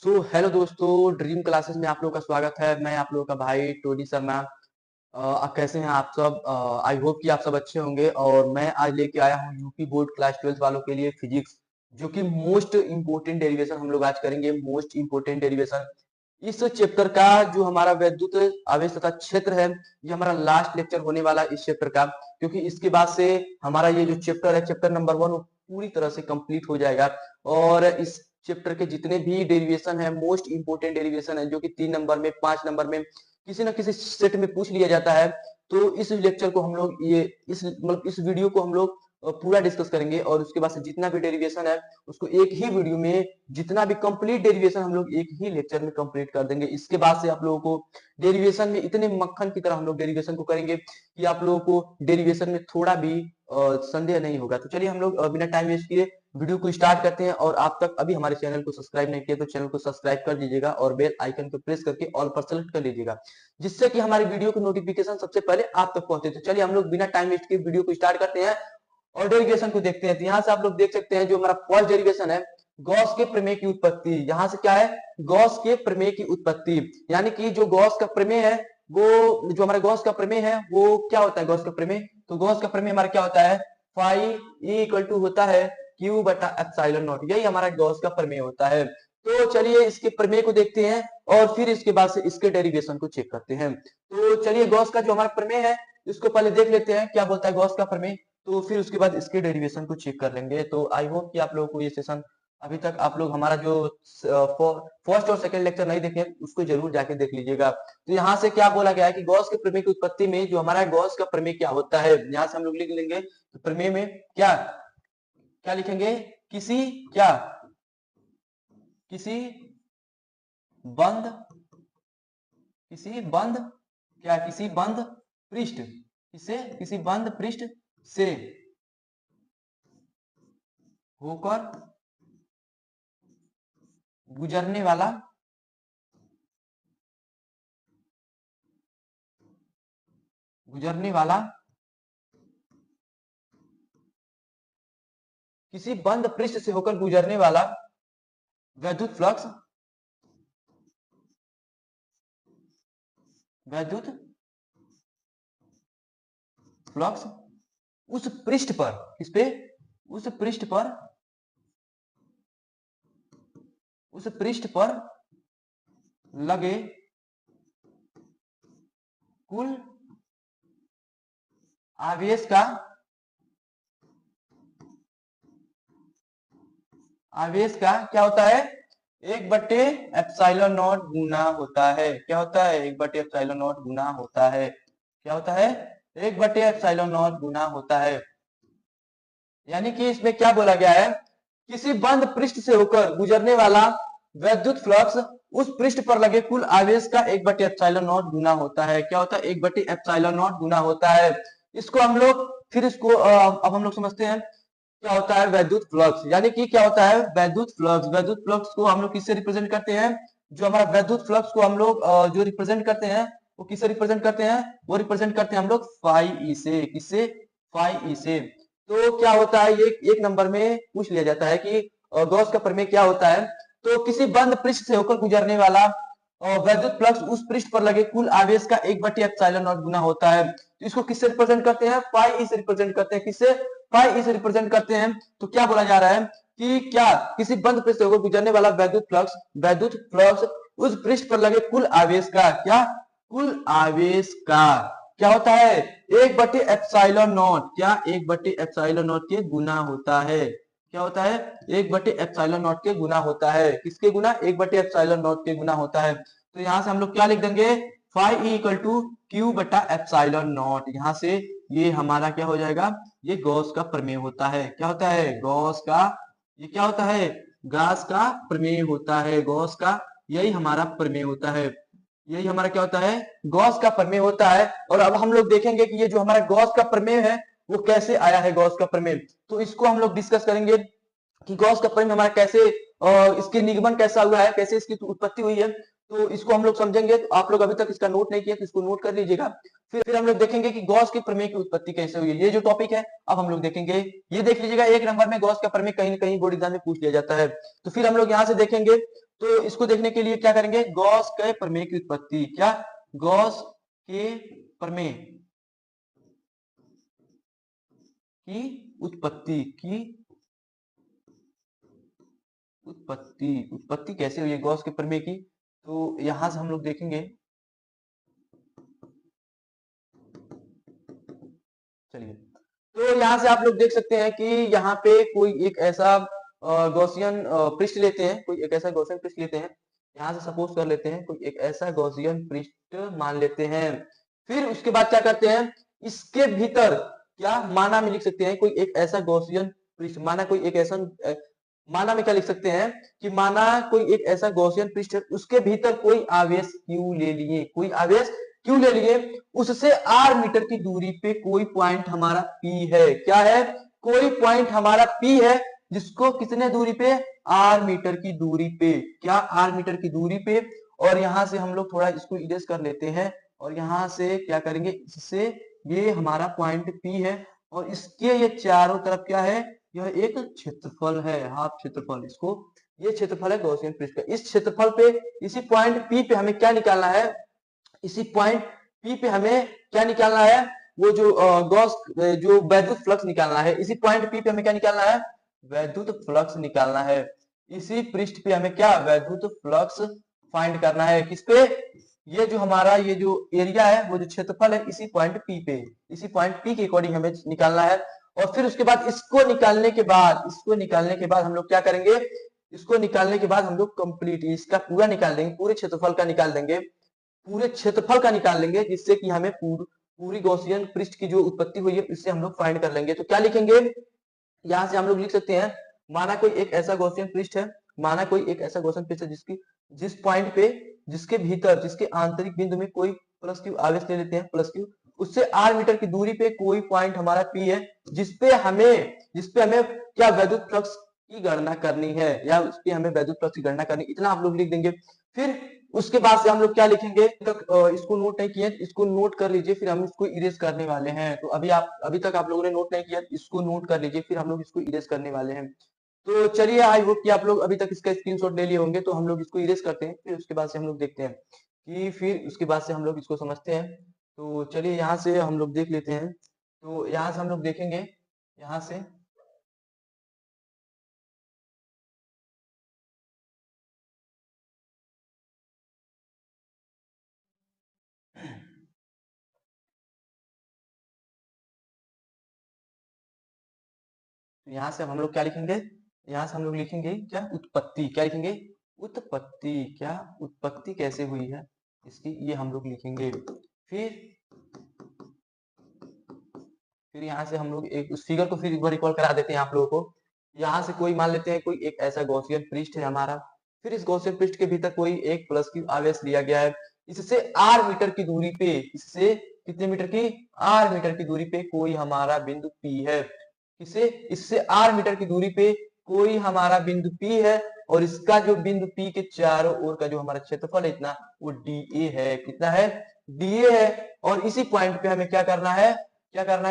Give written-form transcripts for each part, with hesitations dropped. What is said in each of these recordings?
Hello दोस्तों, dream classes में आप लोगों का स्वागत है। मैं आप लोगों का भाई टोनी शर्मा। कैसे हैं आप सब? आई होप कि आप सब अच्छे होंगे। और मैं आज लेके आया हूँ यूपी बोर्ड क्लास 12 वालों के लिए फिजिक्स, जो कि मोस्ट इंपोर्टेंट डेरिवेशन हम लोग आज करेंगे। मोस्ट इंपोर्टेंट डेरिवेशन इस चैप्टर का, जो हमारा वैद्युत आवेश तथा क्षेत्र है, ये हमारा लास्ट लेक्चर होने वाला है इस चैप्टर का। क्योंकि इसके बाद से हमारा ये जो चैप्टर है, चैप्टर नंबर 1, वो पूरी तरह से कंप्लीट हो जाएगा। और इस चैप्टर के जितने भी डेरिवेशन है, मोस्ट इंपोर्टेंट डेरिवेशन है, जो कि 3 नंबर में, 5 नंबर में किसी ना किसी सेट में पूछ लिया जाता है। तो इस लेक्चर को हम लोग ये इस वीडियो को हम लोग पूरा डिस्कस करेंगे। और उसके बाद से जितना भी डेरिवेशन है, उसको एक ही वीडियो में, जितना भी कंप्लीट डेरिवेशन हम लोग एक ही लेक्चर में कंप्लीट कर देंगे। इसके बाद से आप लोगों को डेरिवेशन में इतने मक्खन की तरह हम लोग डेरिवेशन को करेंगे कि आप लोगों को डेरिवेशन में थोड़ा भी संदेह नहीं होगा। तो चलिए हम लोग बिना टाइम वेस्ट किए वीडियो को स्टार्ट करते हैं। और आप तक अभी हमारे चैनल को सब्सक्राइब नहीं किया तो चैनल को सब्सक्राइब कर दीजिएगा और बेल आइकन को प्रेस करके ऑल पर सेलेक्ट कर लीजिएगा, जिससे कि हमारी वीडियो की नोटिफिकेशन सबसे पहले आप तक पहुंचे। तो चलिए हम लोग बिना टाइम वेस्ट किए वीडियो को स्टार्ट करते हैं और डेरिवेशन को देखते हैं। तो यहाँ से आप लोग देख सकते हैं, जो हमारा फर्स्ट डेरिवेशन है, गॉस के प्रमेय की उत्पत्ति। यहाँ से क्या है? गॉस के प्रमेय की उत्पत्ति। यानी कि जो गॉस का प्रमेय है, वो जो हमारा गॉस का प्रमेय है, वो क्या होता है? गॉस का प्रमेय, तो गॉस का प्रमेय हमारा क्या होता है? फाई ई इक्वल टू होता है क्यू बटा एप्सिलॉन नॉट। यही हमारा गॉस का प्रमेय होता है। तो चलिए इसके प्रमेय को देखते हैं और फिर इसके बाद से इसके डेरिवेशन को चेक करते हैं। तो चलिए गॉस का जो हमारा प्रमेय है, इसको पहले देख लेते हैं क्या बोलता है गॉस का प्रमेय। तो फिर उसके बाद इसके डेरिवेशन को चेक कर लेंगे। तो आई होप कि आप लोगों को ये सेशन, अभी तक आप लोग हमारा जो फर्स्ट और सेकंड लेक्चर नहीं देखे, उसको जरूर जाके देख लीजिएगा। तो यहाँ से क्या बोला गया है कि गॉस के प्रमेय की उत्पत्ति में जो हमारा गॉस का प्रमेय क्या होता है, यहाँ से हम लोग लिख लेंगे। तो प्रमेय में क्या क्या लिखेंगे? किसी क्या किसी बंद किसी बंद क्या किसी बंद पृष्ठ, किसे किसी बंद पृष्ठ से होकर गुजरने वाला गुजरने वाला किसी बंद पृष्ठ से होकर गुजरने वाला वैद्युत फ्लक्स वैद्युत फ्लक्स उस पृष्ठ पर, किस पे? उस पृष्ठ पर उस पृष्ठ पर लगे कुल आवेश का क्या होता है? 1/एप्सिलॉन नॉट गुना होता है। क्या होता है? 1/एप्सिलॉन नॉट गुना होता है। क्या होता है? 1/एप्सिलॉन नॉट गुना होता है। यानी कि इसमें क्या बोला गया है? किसी बंद पृष्ठ से होकर गुजरने वाला वैद्युत फ्लक्स उस पृष्ठ पर लगे कुल आवेश का 1/एप्सिलॉन नॉट गुना होता है। क्या होता है? 1/एप्सिलॉन नॉट गुना होता है। इसको हम लोग फिर इसको अब हम लोग समझते हैं क्या होता है वैद्युत फ्लक्स। यानी कि क्या होता है वैद्युत फ्लक्स? वैद्युत फ्लक्स को हम लोग किससे रिप्रेजेंट करते हैं? जो हमारा वैद्युत फ्लक्स को हम लोग जो रिप्रेजेंट करते हैं, वो किससे रिप्रेजेंट करते हैं? वो रिप्रेजेंट करते हैं हम लोग फाई ई से। किससे? फाई ई से। तो क्या होता है, ये एक नंबर में पूछ लिया जाता है कि गॉस का प्रमेय क्या होता है। तो किसी बंद पृष्ठ से होकर गुजरने वाला वैद्युत फ्लक्स उस पृष्ठ पर लगे कुल आवेश का 1/एप्सिलॉन नॉट गुना होता है। तो इसको किससे रिप्रेजेंट करते हैं? पाई ई से रिप्रेजेंट करते हैं। किससे? पाई ई से रिप्रेजेंट करते हैं। तो क्या बोला जा रहा है कि क्या किसी बंद पृष्ठ से होकर गुजरने वाला वैद्युत फ्लक्स उस पृष्ठ पर लगे कुल आवेश का, क्या? कुल आवेश का क्या होता है? 1/एप्सिलॉन नॉट। क्या? 1/एप्सिलॉन नॉट के गुना होता है। क्या होता है? 1/एप्सिलॉन नॉट के गुना होता है। किसके गुना? 1/एप्सिलॉन नॉट के गुना होता है। तो यहां से हम लोग क्या लिख देंगे? Phi E equal to Q बटा एप्सिलॉन नॉट। यहां से ये हमारा क्या हो जाएगा? ये गॉस का प्रमेय होता है। क्या होता है? गॉस का, ये क्या होता है? गॉस का प्रमेय होता है। गॉस का यही हमारा प्रमेय होता है। यही हमारा क्या होता है? गॉस का प्रमेय होता है। और अब हम लोग देखेंगे कि ये जो हमारा गॉस का प्रमेय है, वो कैसे आया है गॉस का प्रमेय। तो इसको हम लोग डिस्कस करेंगे कि गॉस का प्रमेय हमारा कैसे, इसके निगमन कैसा हुआ है, कैसे इसकी उत्पत्ति हुई है। तो इसको हम लोग समझेंगे। तो आप लोग अभी तक इसका नोट नहीं किया तो इसको नोट कर लीजिएगा। फिर हम लोग देखेंगे कि गॉस की प्रमेय की उत्पत्ति कैसे हुई है। ये जो टॉपिक है अब हम लोग देखेंगे। ये देख लीजिएगा, एक नंबर में गॉस का प्रमेय कहीं ना कहीं बोर्ड एग्जाम में पूछ लिया जाता है। तो फिर हम लोग यहाँ से देखेंगे तो इसको देखने के लिए क्या करेंगे, गॉस के प्रमेय की उत्पत्ति, क्या गॉस के प्रमेय की उत्पत्ति उत्पत्ति कैसे हुई है गॉस के प्रमेय की, तो यहां से हम लोग देखेंगे। चलिए, तो यहाँ से आप लोग देख सकते हैं कि यहाँ पे कोई एक ऐसा गॉसियन पृष्ठ लेते हैं, कोई एक ऐसा गॉसियन पृष्ठ लेते हैं। यहाँ से सपोज कर लेते हैं कोई एक ऐसा गॉसियन पृष्ठ मान लेते हैं। फिर उसके बाद क्या करते हैं, इसके भीतर क्या माना में लिख सकते हैं कोई एक ऐसा गॉसियन पृष्ठ, माना कोई एक ऐसा माना में क्या लिख सकते हैं कि माना कोई एक ऐसा गॉसियन पृष्ठ है, उसके भीतर कोई आवेश क्यू ले लिए, कोई आवेश क्यों ले लिए, उससे r मीटर की दूरी पे कोई पॉइंट हमारा P है, क्या है, कोई पॉइंट हमारा P है, जिसको कितने दूरी पे, r मीटर की दूरी पे, क्या r मीटर की दूरी पे। और यहां से हम लोग थोड़ा इसको इरेज कर लेते हैं और यहां से क्या करेंगे, इससे ये हमारा पॉइंट P है और इसके ये चारों तरफ क्या है, यह एक क्षेत्रफल है, हाफ क्षेत्रफल, इसको ये क्षेत्रफल है गॉसियन पृष्ठ का। इस क्षेत्रफल पे, इसी पॉइंट P पे हमें क्या निकालना है, इसी पॉइंट P पे हमें क्या निकालना है, वो जो गॉस जो वैद्युत फ्लक्स निकालना है, इसी पॉइंट P पे हमें क्या निकालना है, वैद्युत फ्लक्स निकालना है। इसी पृष्ठ पे हमें क्या, वैद्युत फ्लक्स फाइंड करना है, किस पे, ये जो हमारा ये जो एरिया है, वो जो क्षेत्रफल है, इसी पॉइंट P पे, इसी पॉइंट P के अकॉर्डिंग हमें निकालना है। और फिर उसके बाद इसको निकालने के बाद हम लोग क्या करेंगे, इसको निकालने के बाद हम लोग कंप्लीट इसका पूरा निकाल देंगे, पूरे क्षेत्रफल का निकाल देंगे, पूरे क्षेत्रफल का निकाल लेंगे, जिससे कि हमें पूरी गॉसियन पृष्ठ की जो उत्पत्ति हुई है इससे हम लोग फाइंड कर लेंगे। तो क्या लिखेंगे, यहां से हम लोग लिख सकते हैं, माना कोई एक ऐसा गॉसियन पृष्ठ है, माना कोई एक ऐसा गॉसियन पृष्ठ है जिस पॉइंट पे, जिसके भीतर, जिसके आंतरिक बिंदु में कोई प्लस क्यू आवेश ले लेते हैं, प्लस क्यू, उससे r मीटर की दूरी पे कोई पॉइंट हमारा P है, जिसपे हमें क्या, वैद्युत फ्लक्स की गणना करनी है, या उसकी हमें वैद्युत फ्लक्स की गणना करनी, इतना आप लोग लिख देंगे। फिर उसके बाद से हम लोग क्या लिखेंगे, तक इसको नोट नहीं किया, इसको नोट कर लीजिए, फिर हम इसको इरेज करने वाले हैं। तो अभी तक आप लोगों ने नोट नहीं किया, इसको नोट कर लीजिए, फिर हम लोग इसको इरेज करने वाले हैं। तो चलिए, आई होप कि आप लोग अभी तक इसका स्क्रीनशॉट ले लिए होंगे। तो हम लोग इसको इरेज करते हैं, फिर उसके बाद से हम लोग देखते हैं कि फिर उसके बाद से हम लोग इसको समझते हैं। तो चलिए, यहाँ से हम लोग देख लेते हैं। तो यहाँ से हम लोग देखेंगे, यहाँ से यहाँ से हम लोग क्या लिखेंगे, यहाँ से हम लोग लिखेंगे क्या, उत्पत्ति, क्या लिखेंगे, उत्पत्ति, क्या उत्पत्ति कैसे हुई है इसकी, ये हम लोग लिखेंगे। फिर यहाँ से हम लोग एक उस फिगर को फिर एक बार रिकॉल करा देते हैं आप लोगों को। यहाँ से कोई मान लेते हैं कोई एक ऐसा गॉसियन पृष्ठ है हमारा, फिर इस गॉसियन पृष्ठ के भीतर कोई एक प्लस क्यू आवेश लिया गया है, इससे r मीटर की दूरी पे, इससे कितने मीटर की, r मीटर की दूरी पे कोई हमारा बिंदु P है, इसे इससे r मीटर की दूरी पे कोई हमारा बिंदु P है, और इसका जो बिंदु P के चारों ओर का जो हमारा क्षेत्रफल है इतना, वो dA है, कितना है, dA है। और इसी पॉइंट पे हमें क्या करना है,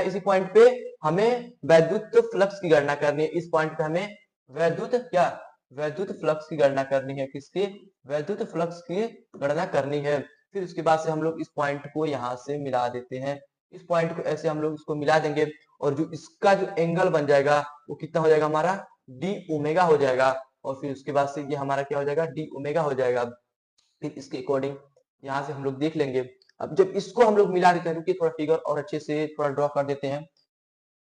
इसी पॉइंट पे हमें वैद्युत फ्लक्स की गणना करनी है, इस पॉइंट पे हमें वैद्युत फ्लक्स की गणना करनी है, किसकी, वैद्युत फ्लक्स की गणना करनी है। फिर उसके बाद से हम लोग इस पॉइंट को यहाँ से मिला देते हैं, इस पॉइंट को ऐसे हम लोग इसको मिला देंगे, और जो इसका जो एंगल बन जाएगा वो कितना हो जाएगा हमारा, डी ओमेगा हो जाएगा। और फिर उसके बाद से ये हमारा क्या हो जाएगा, डी ओमेगा हो जाएगा। फिर इसके अकॉर्डिंग यहाँ से हम लोग देख लेंगे। अब जब इसको हम लोग मिला देते हैं, रुकिए थोड़ा फिगर और अच्छे से थोड़ा ड्रॉ कर देते हैं।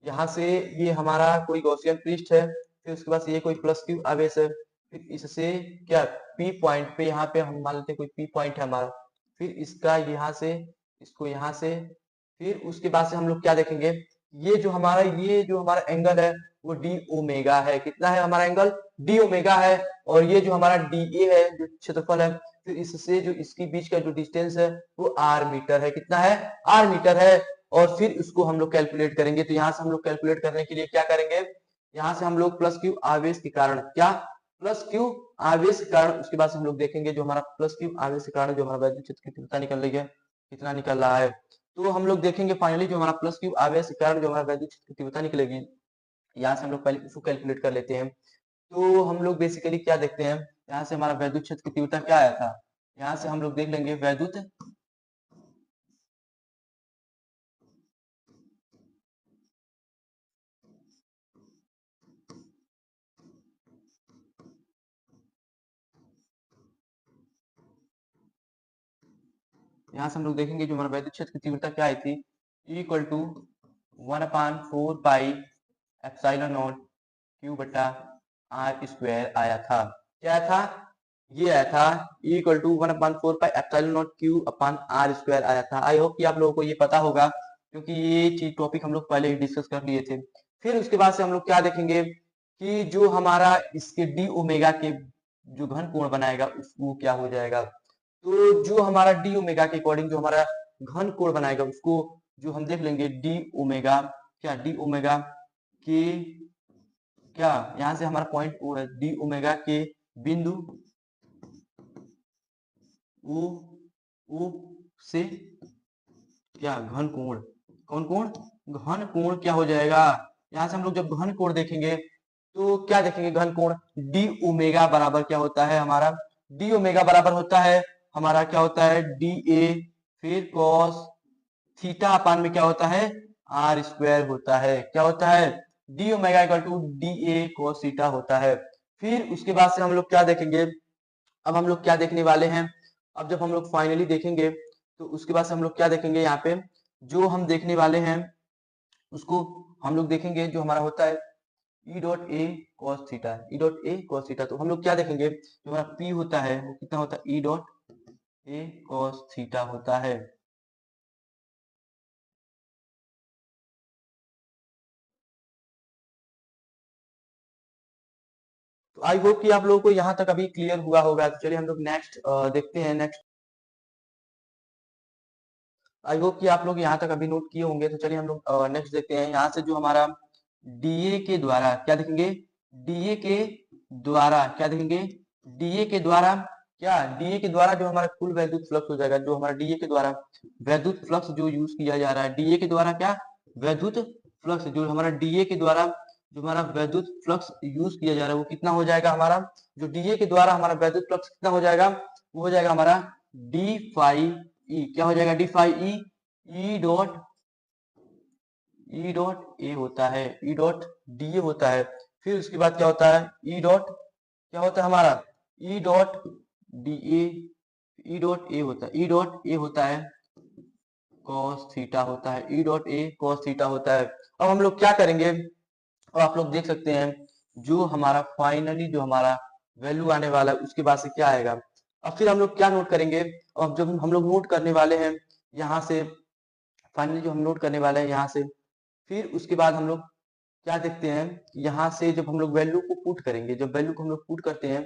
यहाँ से ये हमारा कोई गॉसियन पृष्ठ है, फिर उसके बाद ये कोई प्लस क्यू आवेश है, फिर इससे क्या P पॉइंट पे, यहाँ पे हम मान लेते हैं कोई P पॉइंट है हमारा, फिर इसका यहाँ से, इसको यहाँ से, फिर उसके बाद से हम लोग क्या देखेंगे, ये जो हमारा एंगल है वो डी ओमेगा है, कितना है हमारा एंगल, डी ओमेगा है। और ये जो हमारा डी ए है, जो क्षेत्रफल है, फिर इससे जो इसके बीच का जो डिस्टेंस है वो r मीटर है, कितना है, r मीटर है। और फिर उसको हम लोग कैलकुलेट करेंगे। तो यहाँ से हम लोग कैलकुलेट करने के लिए क्या करेंगे, यहाँ से हम लोग प्लस क्यू आवेश के कारण, क्या, प्लस क्यू आवेश के कारण, उसके बाद से हम लोग देखेंगे जो हमारा प्लस क्यू आवेश के कारण जो हमारा वैद्युत क्षेत्र की तीव्रता निकल रही है, कितना निकल रहा है। तो हम लोग देखेंगे फाइनली जो हमारा प्लस क्यू आवेश के कारण जो हमारा वैद्युत क्षेत्र की तीव्रता निकलेगी, यहाँ से हम लोग पहले इसको कैलकुलेट कर लेते हैं। तो हम लोग बेसिकली क्या देखते हैं, यहाँ से हमारा वैद्युत क्षेत्र की तीव्रता क्या आया था, यहाँ से हम लोग देख लेंगे वैद्युत, यहाँ से हम लोग देखेंगे जो हमारा वैद्युत क्षेत्र की तीव्रता क्या आई थी, equal to 1/4 pi epsilon naught Q बटा आर स्क्वायर आया था। क्या आया था, ये आया था equal to 1/4 pi epsilon naught Q upon R square आया था। आई होप कि आप लोगों को ये पता होगा, क्योंकि ये चीज टॉपिक हम लोग पहले ही डिस्कस कर लिए थे। फिर उसके बाद से हम लोग क्या देखेंगे कि जो हमारा इसके डी ओमेगा के जो घन कोण बनाएगा वो क्या हो जाएगा। तो जो हमारा डी ओमेगा के अकॉर्डिंग जो हमारा घन कोण बनाएगा उसको जो हम देख लेंगे डी ओमेगा, क्या डी ओमेगा के, क्या यहाँ से हमारा पॉइंट ओ है, डी ओमेगा के बिंदु ओ ओ से क्या घन कोण, कौन कोण, घन कोण क्या हो जाएगा। यहाँ से हम लोग जब घन कोण देखेंगे तो क्या देखेंगे, घन कोण डी ओमेगा बराबर क्या होता है हमारा, डी ओमेगा बराबर होता है हमारा क्या होता है डी ए, फिर कॉस थीटा अपान में क्या होता है आर स्क्वायर होता है, क्या होता है D omega equal to D A cos theta होता है। फिर उसके बाद से हम लोग क्या देखेंगे, अब हम लोग क्या देखने वाले हैं, अब जब हम लोग फाइनली देखेंगे तो उसके बाद से हम लोग क्या देखेंगे, यहाँ पे जो हम देखने वाले हैं उसको हम लोग देखेंगे जो हमारा होता है ई डॉट ए कॉस थीटा, ई डॉट ए कॉस थीटा। तो हम लोग क्या देखेंगे जो हमारा पी होता है वो कितना होता है ई डॉट ए कॉस थीटा होता है। तो आई होप कि आप लोगों को यहाँ तक अभी क्लियर हुआ होगा। तो चलिए हम लोग नेक्स्ट देखते हैं। नेक्स्ट आई होप कि आप लोग यहाँ तक अभी नोट किए होंगे। तो चलिए हम लोग नेक्स्ट देखते हैं। यहाँ से जो हमारा डीए के द्वारा क्या देखेंगे, डीए के द्वारा क्या देखेंगे, डीए के द्वारा क्या, डीए के द्वारा जो हमारा कुल वैद्युत फ्लक्स हो जाएगा, जो हमारा डीए के द्वारा वैद्युत फ्लक्स जो यूज किया जा रहा है, डीए के द्वारा क्या वैद्युत फ्लक्स जो हमारा डीए के द्वारा जो हमारा वैद्युत फ्लक्स यूज किया जा रहा है वो कितना हो जाएगा हमारा, जो डीए के द्वारा हमारा वैद्युत फ्लक्स कितना हो जाएगा, वो हो जाएगा हमारा डी फाई ई, क्या हो जाएगा D phi E, E dot E dot A होता है, ई डॉट डी ए होता है। फिर उसके बाद क्या होता है ई डॉट, क्या होता है हमारा E dot D A, E dot A होता है, ई डॉट ए होता है कॉस थीटा होता है, ई डॉट ए कॉस थीटा होता है। अब हम लोग क्या करेंगे, अब आप लोग देख सकते हैं जो हमारा फाइनली जो हमारा वैल्यू आने वाला है उसके बाद से क्या आएगा। अब फिर हम लोग क्या नोट करेंगे, अब जब हम लोग नोट करने वाले हैं यहाँ से, फाइनली जो हम नोट करने वाले हैं यहाँ से, फिर उसके बाद हम लोग क्या देखते हैं, यहाँ से जब हम लोग वैल्यू को पुट करेंगे, जब वैल्यू को हम लोग पुट करते हैं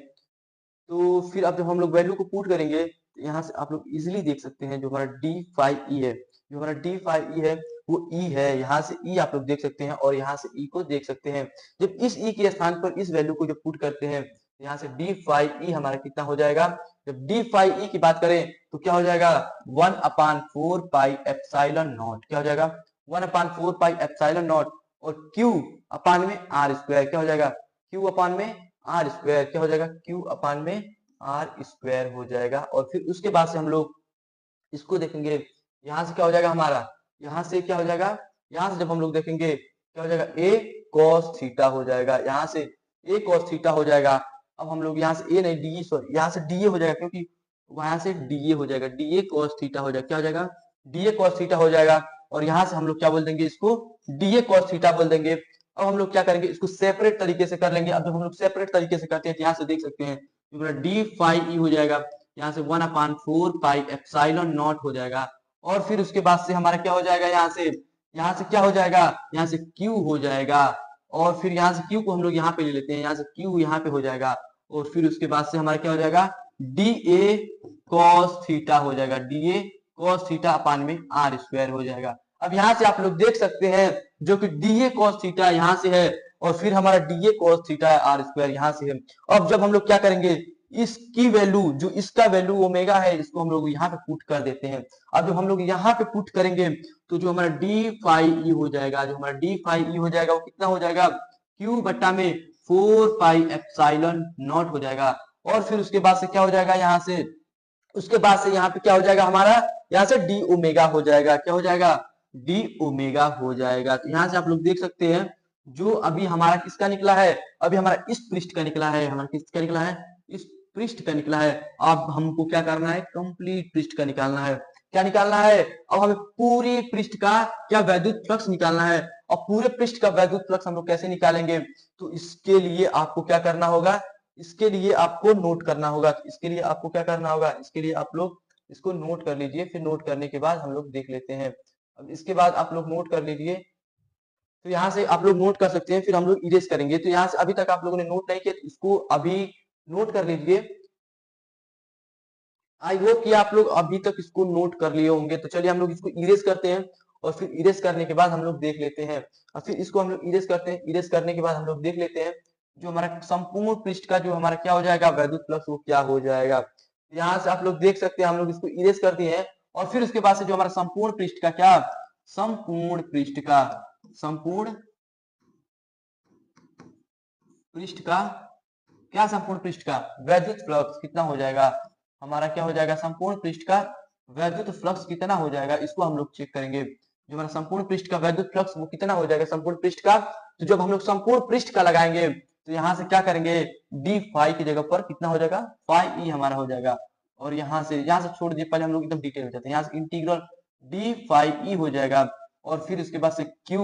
तो फिर अब जब हम लोग वैल्यू को पुट करेंगे तो यहाँ से आप लोग इजिली देख सकते हैं जो हमारा डी फाइव ई है, जो हमारा डी फाइव ई है वो ई है, यहाँ से ई आप लोग देख सकते हैं और यहाँ से ई को देख सकते हैं। जब इस ई के स्थान पर इस वैल्यू को जब पुट करते हैं यहाँ से डी फाइव ई हमारा कितना हो जाएगा, जब डी फाइव ई की बात करें तो क्या हो जाएगा 1/4 पाई एप्सिलॉन नॉट, क्या हो जाएगा 1/4 पाई एप्सिलॉन नॉट, और क्यू अपान में आर स्क्वायर, क्या हो जाएगा क्यू अपान में आर स्क्वायर, क्या हो जाएगा क्यू अपान में आर स्क्वायर हो जाएगा। और फिर उसके बाद से हम लोग इसको देखेंगे, यहाँ से क्या हो जाएगा हमारा, यहाँ से क्या हो जाएगा, यहाँ से जब हम लोग देखेंगे क्या हो जाएगा ए कॉस थीटा हो जाएगा, यहाँ से ए कॉस थीटा हो जाएगा। अब हम लोग यहाँ से ए नहीं डी, सॉरी यहाँ से डी ए हो जाएगा, क्योंकि वहां से डी ए हो जाएगा, डी ए कॉस थीटा हो जाएगा, क्या हो जाएगा डी ए कॉस थीटा हो जाएगा। और यहाँ से हम लोग क्या बोल देंगे इसको डी ए कॉस थीटा बोल देंगे। अब हम लोग क्या करेंगे इसको सेपरेट तरीके से कर लेंगे। अब जब हम लोग सेपरेट तरीके से करते हैं तो यहाँ से देख सकते हैं डी फाइव ई हो जाएगा, यहाँ से 1/4 पाई एप्सिलॉन नॉट हो जाएगा। और फिर उसके बाद से हमारा क्या हो जाएगा, यहाँ से क्या हो जाएगा, यहाँ से क्यू हो जाएगा। और फिर यहाँ से क्यू को हम लोग यहाँ पे ले लेते हैं, यहाँ से क्यू यहाँ पे हो जाएगा। और फिर उसके बाद से हमारा क्या हो जाएगा डी ए कॉस थीटा हो जाएगा, D A cos theta upon में आर स्क्वायर हो जाएगा। अब यहाँ से आप लोग देख सकते हैं जो कि डी ए कॉस थीटा यहाँ से है और फिर हमारा D A cos theta R square यहाँ से है। अब जब हम लोग क्या करेंगे इसकी वैल्यू, जो इसका वैल्यू ओमेगा है, इसको हम लोग यहाँ पे पुट कर देते हैं। अब जब हम लोग यहाँ पे पुट करेंगे तो जो हमारा डी फाइव ई हो जाएगा, जो हमारा डी फाइव ई हो जाएगा वो कितना हो जाएगा क्यू बट्टा में 4 पाई एप्सिलॉन नॉट हो जाएगा। और फिर उसके बाद से क्या हो जाएगा यहाँ से, उसके बाद से यहाँ पे क्या हो जाएगा हमारा, यहाँ से डी ओमेगा हो जाएगा, क्या हो जाएगा, डी ओमेगा हो जाएगा। तो यहाँ से आप लोग देख सकते हैं जो अभी हमारा किसका निकला है, अभी हमारा इस पृष्ठ का निकला है, हमारा किसका निकला है, इस पृष्ठ का निकला है। अब हमको क्या करना है, कंप्लीट पृष्ठ का निकालना है। क्या निकालना है, अब हमें पूरी पृष्ठ का क्या वैद्युत फ्लक्स निकालना है। और पूरे पृष्ठ का वैद्युत फ्लक्स हम लोग कैसे निकालेंगे, तो इसके लिए आपको क्या करना होगा, इसके लिए आपको नोट करना होगा। इसके लिए आपको क्या करना होगा, इसके लिए आप लोग इसको नोट कर लीजिए, फिर नोट करने के बाद हम लोग देख लेते हैं। अब इसके बाद आप लोग नोट कर लीजिए, तो यहाँ से आप लोग नोट कर सकते हैं, फिर हम लोग इरेज करेंगे। तो यहाँ से अभी तक आप लोगों ने नोट नहीं किया तो इसको अभी नोट कर लीजिए। आई होप कि आप लोग अभी तक इसको नोट कर लिए होंगे। तो चलिए हम लोग इसको इरेज करते हैं, और फिर इरेज करने के बाद हम लोग देख लेते हैं। और फिर इसको हम लोग इरेज करते हैं, इरेज करने के बाद हम लोग देख लेते हैं जो हमारा संपूर्ण पृष्ठ का जो हमारा क्या हो जाएगा, वैद्युत फ्लक्स वो क्या हो जाएगा। यहाँ से आप लोग देख सकते हैं हम लोग इसको इरेज कर दिए हैं, और फिर उसके बाद से जो हमारा संपूर्ण पृष्ठ का क्या, संपूर्ण पृष्ठ का, संपूर्ण पृष्ठ का क्या, संपूर्ण पृष्ठ का वैद्युत फ्लक्स कितना हो जाएगा, हमारा क्या हो जाएगा, संपूर्ण पृष्ठ का वैद्युत फ्लक्स कितना हो जाएगा, इसको हम लोग चेक करेंगे। जो हमारा संपूर्ण पृष्ठ का वैद्युत फ्लक्स वो कितना हो जाएगा संपूर्ण पृष्ठ का। तो जब हम लोग संपूर्ण पृष्ठ का लगाएंगे तो यहाँ से क्या करेंगे, डी फाई की जगह पर कितना हो जाएगा, फाई ई हमारा हो जाएगा। और यहाँ से छोड़ दिए, पहले हम लोग एकदम डिटेल में जाते हैं। यहाँ से इंटीग्रल डी फाई ई हो जाएगा, और फिर उसके बाद से क्यू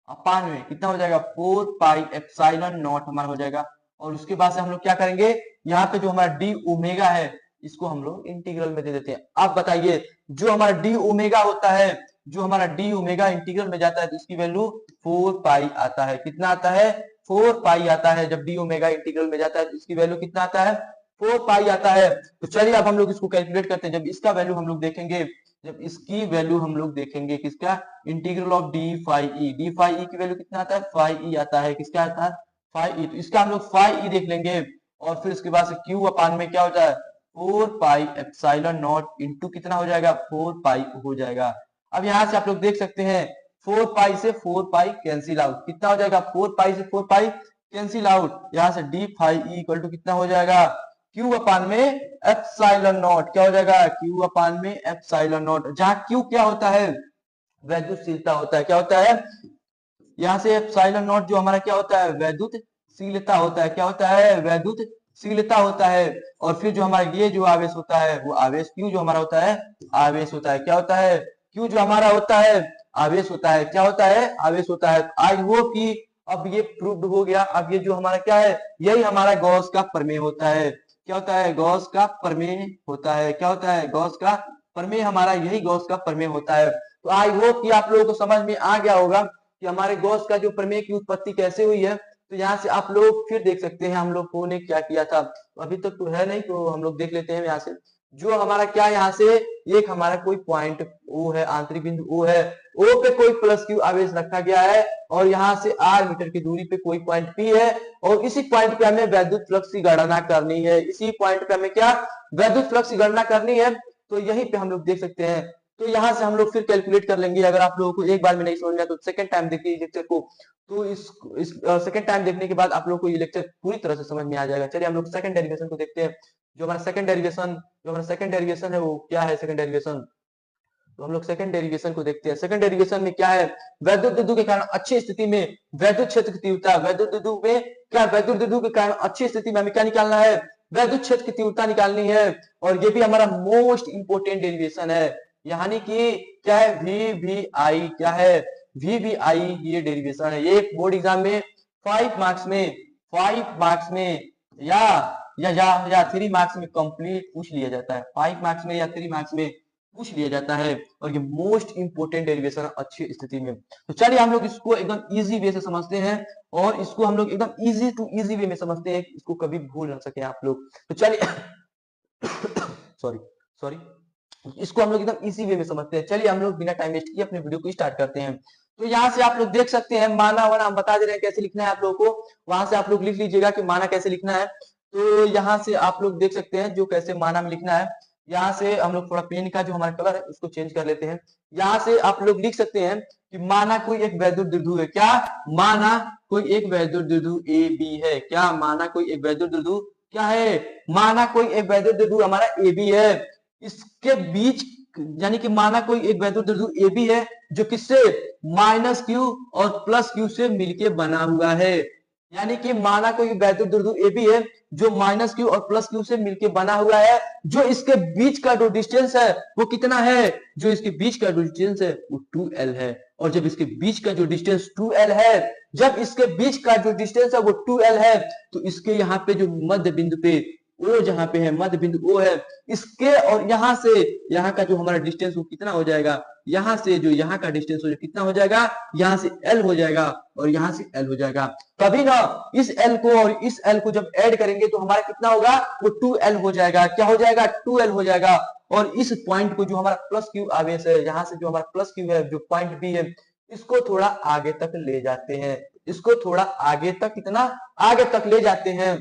अपान में कितना हो जाएगा, 4 पाई एप्सिलॉन नॉट हमारा हो जाएगा। और उसके बाद से हम लोग क्या करेंगे, यहाँ पे जो हमारा डी ओमेगा है इसको हम लोग इंटीग्रल में दे देते हैं। आप बताइए जो हमारा डी ओमेगा होता है, जो हमारा डी ओमेगा इंटीग्रल में जाता है तो इसकी वैल्यू 4 पाई आता है। कितना आता है, 4 पाई आता है। जब डी ओमेगा इंटीग्रल में जाता है तो इसकी वैल्यू कितना आता है, 4 पाई आता है। तो चलिए अब हम लोग इसको कैलकुलेट करते हैं। जब इसका वैल्यू हम लोग देखेंगे, जब इसकी वैल्यू हम लोग देखेंगे किसका, integral of D phi E, D phi E की वैल्यू कितना आता है, फाई ई आता है। किसका आता है, फाई ई। तो इसका हम लोग फाई ई देख लेंगे, और फिर उसके बाद से क्यू अपान में क्या होता है, 4 पाई एप्सिलॉन नॉट इंटू कितना हो जाएगा, 4 पाई हो जाएगा। अब यहाँ से आप लोग देख सकते हैं 4 पाई से 4 पाई कैंसिल आउट, कितना हो जाएगा, 4 पाई से 4 पाई कैंसिल आउट। यहाँ से D phi E equal to कितना हो जाएगा, क्यू अपान में एप्सिलॉन नॉट, क्या हो जाएगा, क्यू अपान में एप्सिलॉन नॉट। जहां क्यू क्या होता है, वैद्युतशीलता होता है। क्या होता है, यहाँ से एप्सिलॉन नॉट जो हमारा क्या होता है, वैद्युतशीलता होता है। क्या होता है, वैद्युतशीलता होता है। और फिर जो हमारा ये जो आवेश होता है वो आवेश, क्यू जो हमारा होता है आवेश होता है। क्या होता है, क्यू जो हमारा होता है आवेश होता है। क्या होता है, आवेश होता है। आई होप कि अब ये प्रूव्ड हो गया। अब ये जो हमारा क्या है, यही हमारा गॉस का प्रमेय होता है। क्या होता है, गॉस का प्रमेय होता है। क्या होता है, गॉस का प्रमेय, हमारा यही गॉस का प्रमेय होता है। तो आई होप कि आप लोगों को समझ में आ गया होगा कि हमारे गॉस का जो प्रमेय की उत्पत्ति कैसे हुई है। तो यहाँ से आप लोग फिर देख सकते हैं हम लोगों ने क्या किया था। अभी तक तो है नहीं, तो हम लोग देख लेते हैं। यहाँ से जो हमारा क्या, यहाँ से एक हमारा कोई पॉइंट ओ है, आंतरिक बिंदु ओ है, ओ पे कोई प्लस क्यू आवेश रखा गया है, और यहाँ से आर मीटर की दूरी पे कोई पॉइंट पी है, और इसी पॉइंट पे हमें वैद्युत फ्लक्स की गणना करनी है। इसी पॉइंट पे हमें क्या, वैद्युत फ्लक्स की गणना करनी है। तो यहीं पे हम लोग देख सकते हैं। तो यहाँ से हम लोग फिर कैलकुलेट कर लेंगे। अगर आप लोगों को एक बार में नहीं समझ में आया तो सेकंड टाइम देखिए लेक्चर को। तो इस सेकंड टाइम देखने के बाद आप लोगों को ये लेक्चर पूरी तरह से समझ में आ जाएगा। चलिए हम लोग सेकंड डेरिवेशन को देखते हैं। जो हमारा सेकंड डेरिवेशन है वो क्या है, सेकंड डेरिवेशन। तो हम लोग सेकंड डेरिवेशन को देखते हैं। सेकंड डेरिवेशन में क्या है, वैद्युत द्विध्रुव के कारण अच्छी स्थिति में वैद्युत क्षेत्र की तीव्रता, वैद्युत द्विध्रुव में क्या, वैद्युत द्विध्रुव के कारण अच्छी स्थिति में हमें क्या निकालना है, वैद्युत क्षेत्र की तीव्रता निकालनी है। और ये भी हमारा मोस्ट इंपोर्टेंट डेरिवेशन है। यानी कि क्या है, वी वी आई, क्या है, वी वी आई, ये डेरिवेशन है। ये बोर्ड एग्जाम में 5 मार्क्स में या 3 मार्क्स में कंप्लीट पूछ लिया जाता है। 5 मार्क्स में या 3 मार्क्स में पूछ लिया जाता है। और ये मोस्ट इंपोर्टेंट डेरिवेशन अच्छी स्थिति में। तो चलिए हम लोग इसको एकदम इजी वे से समझते हैं, और इसको हम लोग एकदम इजी टू इजी वे में समझते हैं, इसको कभी भूल ना सके आप लोग। तो चलिए सॉरी इसको हम लोग एकदम इजी वे में समझते हैं। चलिए हम लोग बिना टाइम वेस्ट किए अपने वीडियो को स्टार्ट करते हैं। तो यहाँ से आप लोग देख सकते हैं माना वाना हम बता दे रहे हैं कैसे लिखना है आप लोगों को। वहां से आप लोग लिख लीजिएगा कि माना कैसे लिखना है। तो यहाँ से आप लोग देख सकते हैं जो कैसे माना में लिखना है। यहाँ से हम लोग थोड़ा पेन का जो हमारा कलर है उसको चेंज कर लेते हैं। यहाँ से आप लोग लिख सकते हैं कि माना कोई एक वैद्युत द्विध्रुव है। क्या, माना कोई एक वैद्युत द्विध्रुव ए बी है। क्या, माना कोई एक वैद्युत द्विध्रुव क्या है, माना कोई एक वैद्युत द्विध्रुव हमारा ए बी है, इसके बीच यानी कि माना कोई एक वैद्युत द्विध्रुव ए बी है जो किससे, माइनस क्यू और प्लस क्यू से मिलके बना हुआ है। यानी कि माना कोई वैद्युत द्विध्रुव ए बी है जो माइनस क्यू और प्लस क्यू से मिलके बना हुआ है, जो इसके बीच का जो डिस्टेंस है वो कितना है, जो इसके बीच का जो डिस्टेंस है वो 2l है। और जब इसके बीच का जो डिस्टेंस 2l है, जब इसके बीच का जो डिस्टेंस है वो 2l है, तो इसके यहाँ पे जो मध्य बिंदु पे ओ जहां पे है, मध्य बिंदु ओ है, इसके और यहां से यहाँ का जो हमारा डिस्टेंस वो कितना हो जाएगा, यहां से जो यहाँ का डिस्टेंस हो कितना हो जाएगा, यहाँ से l हो जाएगा और यहाँ से l हो जाएगा। तभी ना इस l को और इस l को जब ऐड करेंगे तो हमारा कितना होगा, वो 2l हो जाएगा। क्या हो जाएगा, 2l हो जाएगा। और इस पॉइंट को जो हमारा प्लस क्यू आवेश है, यहाँ से जो हमारा प्लस क्यू है, जो पॉइंट बी है, इसको थोड़ा आगे तक ले जाते हैं, इसको थोड़ा आगे तक, कितना आगे तक ले जाते हैं।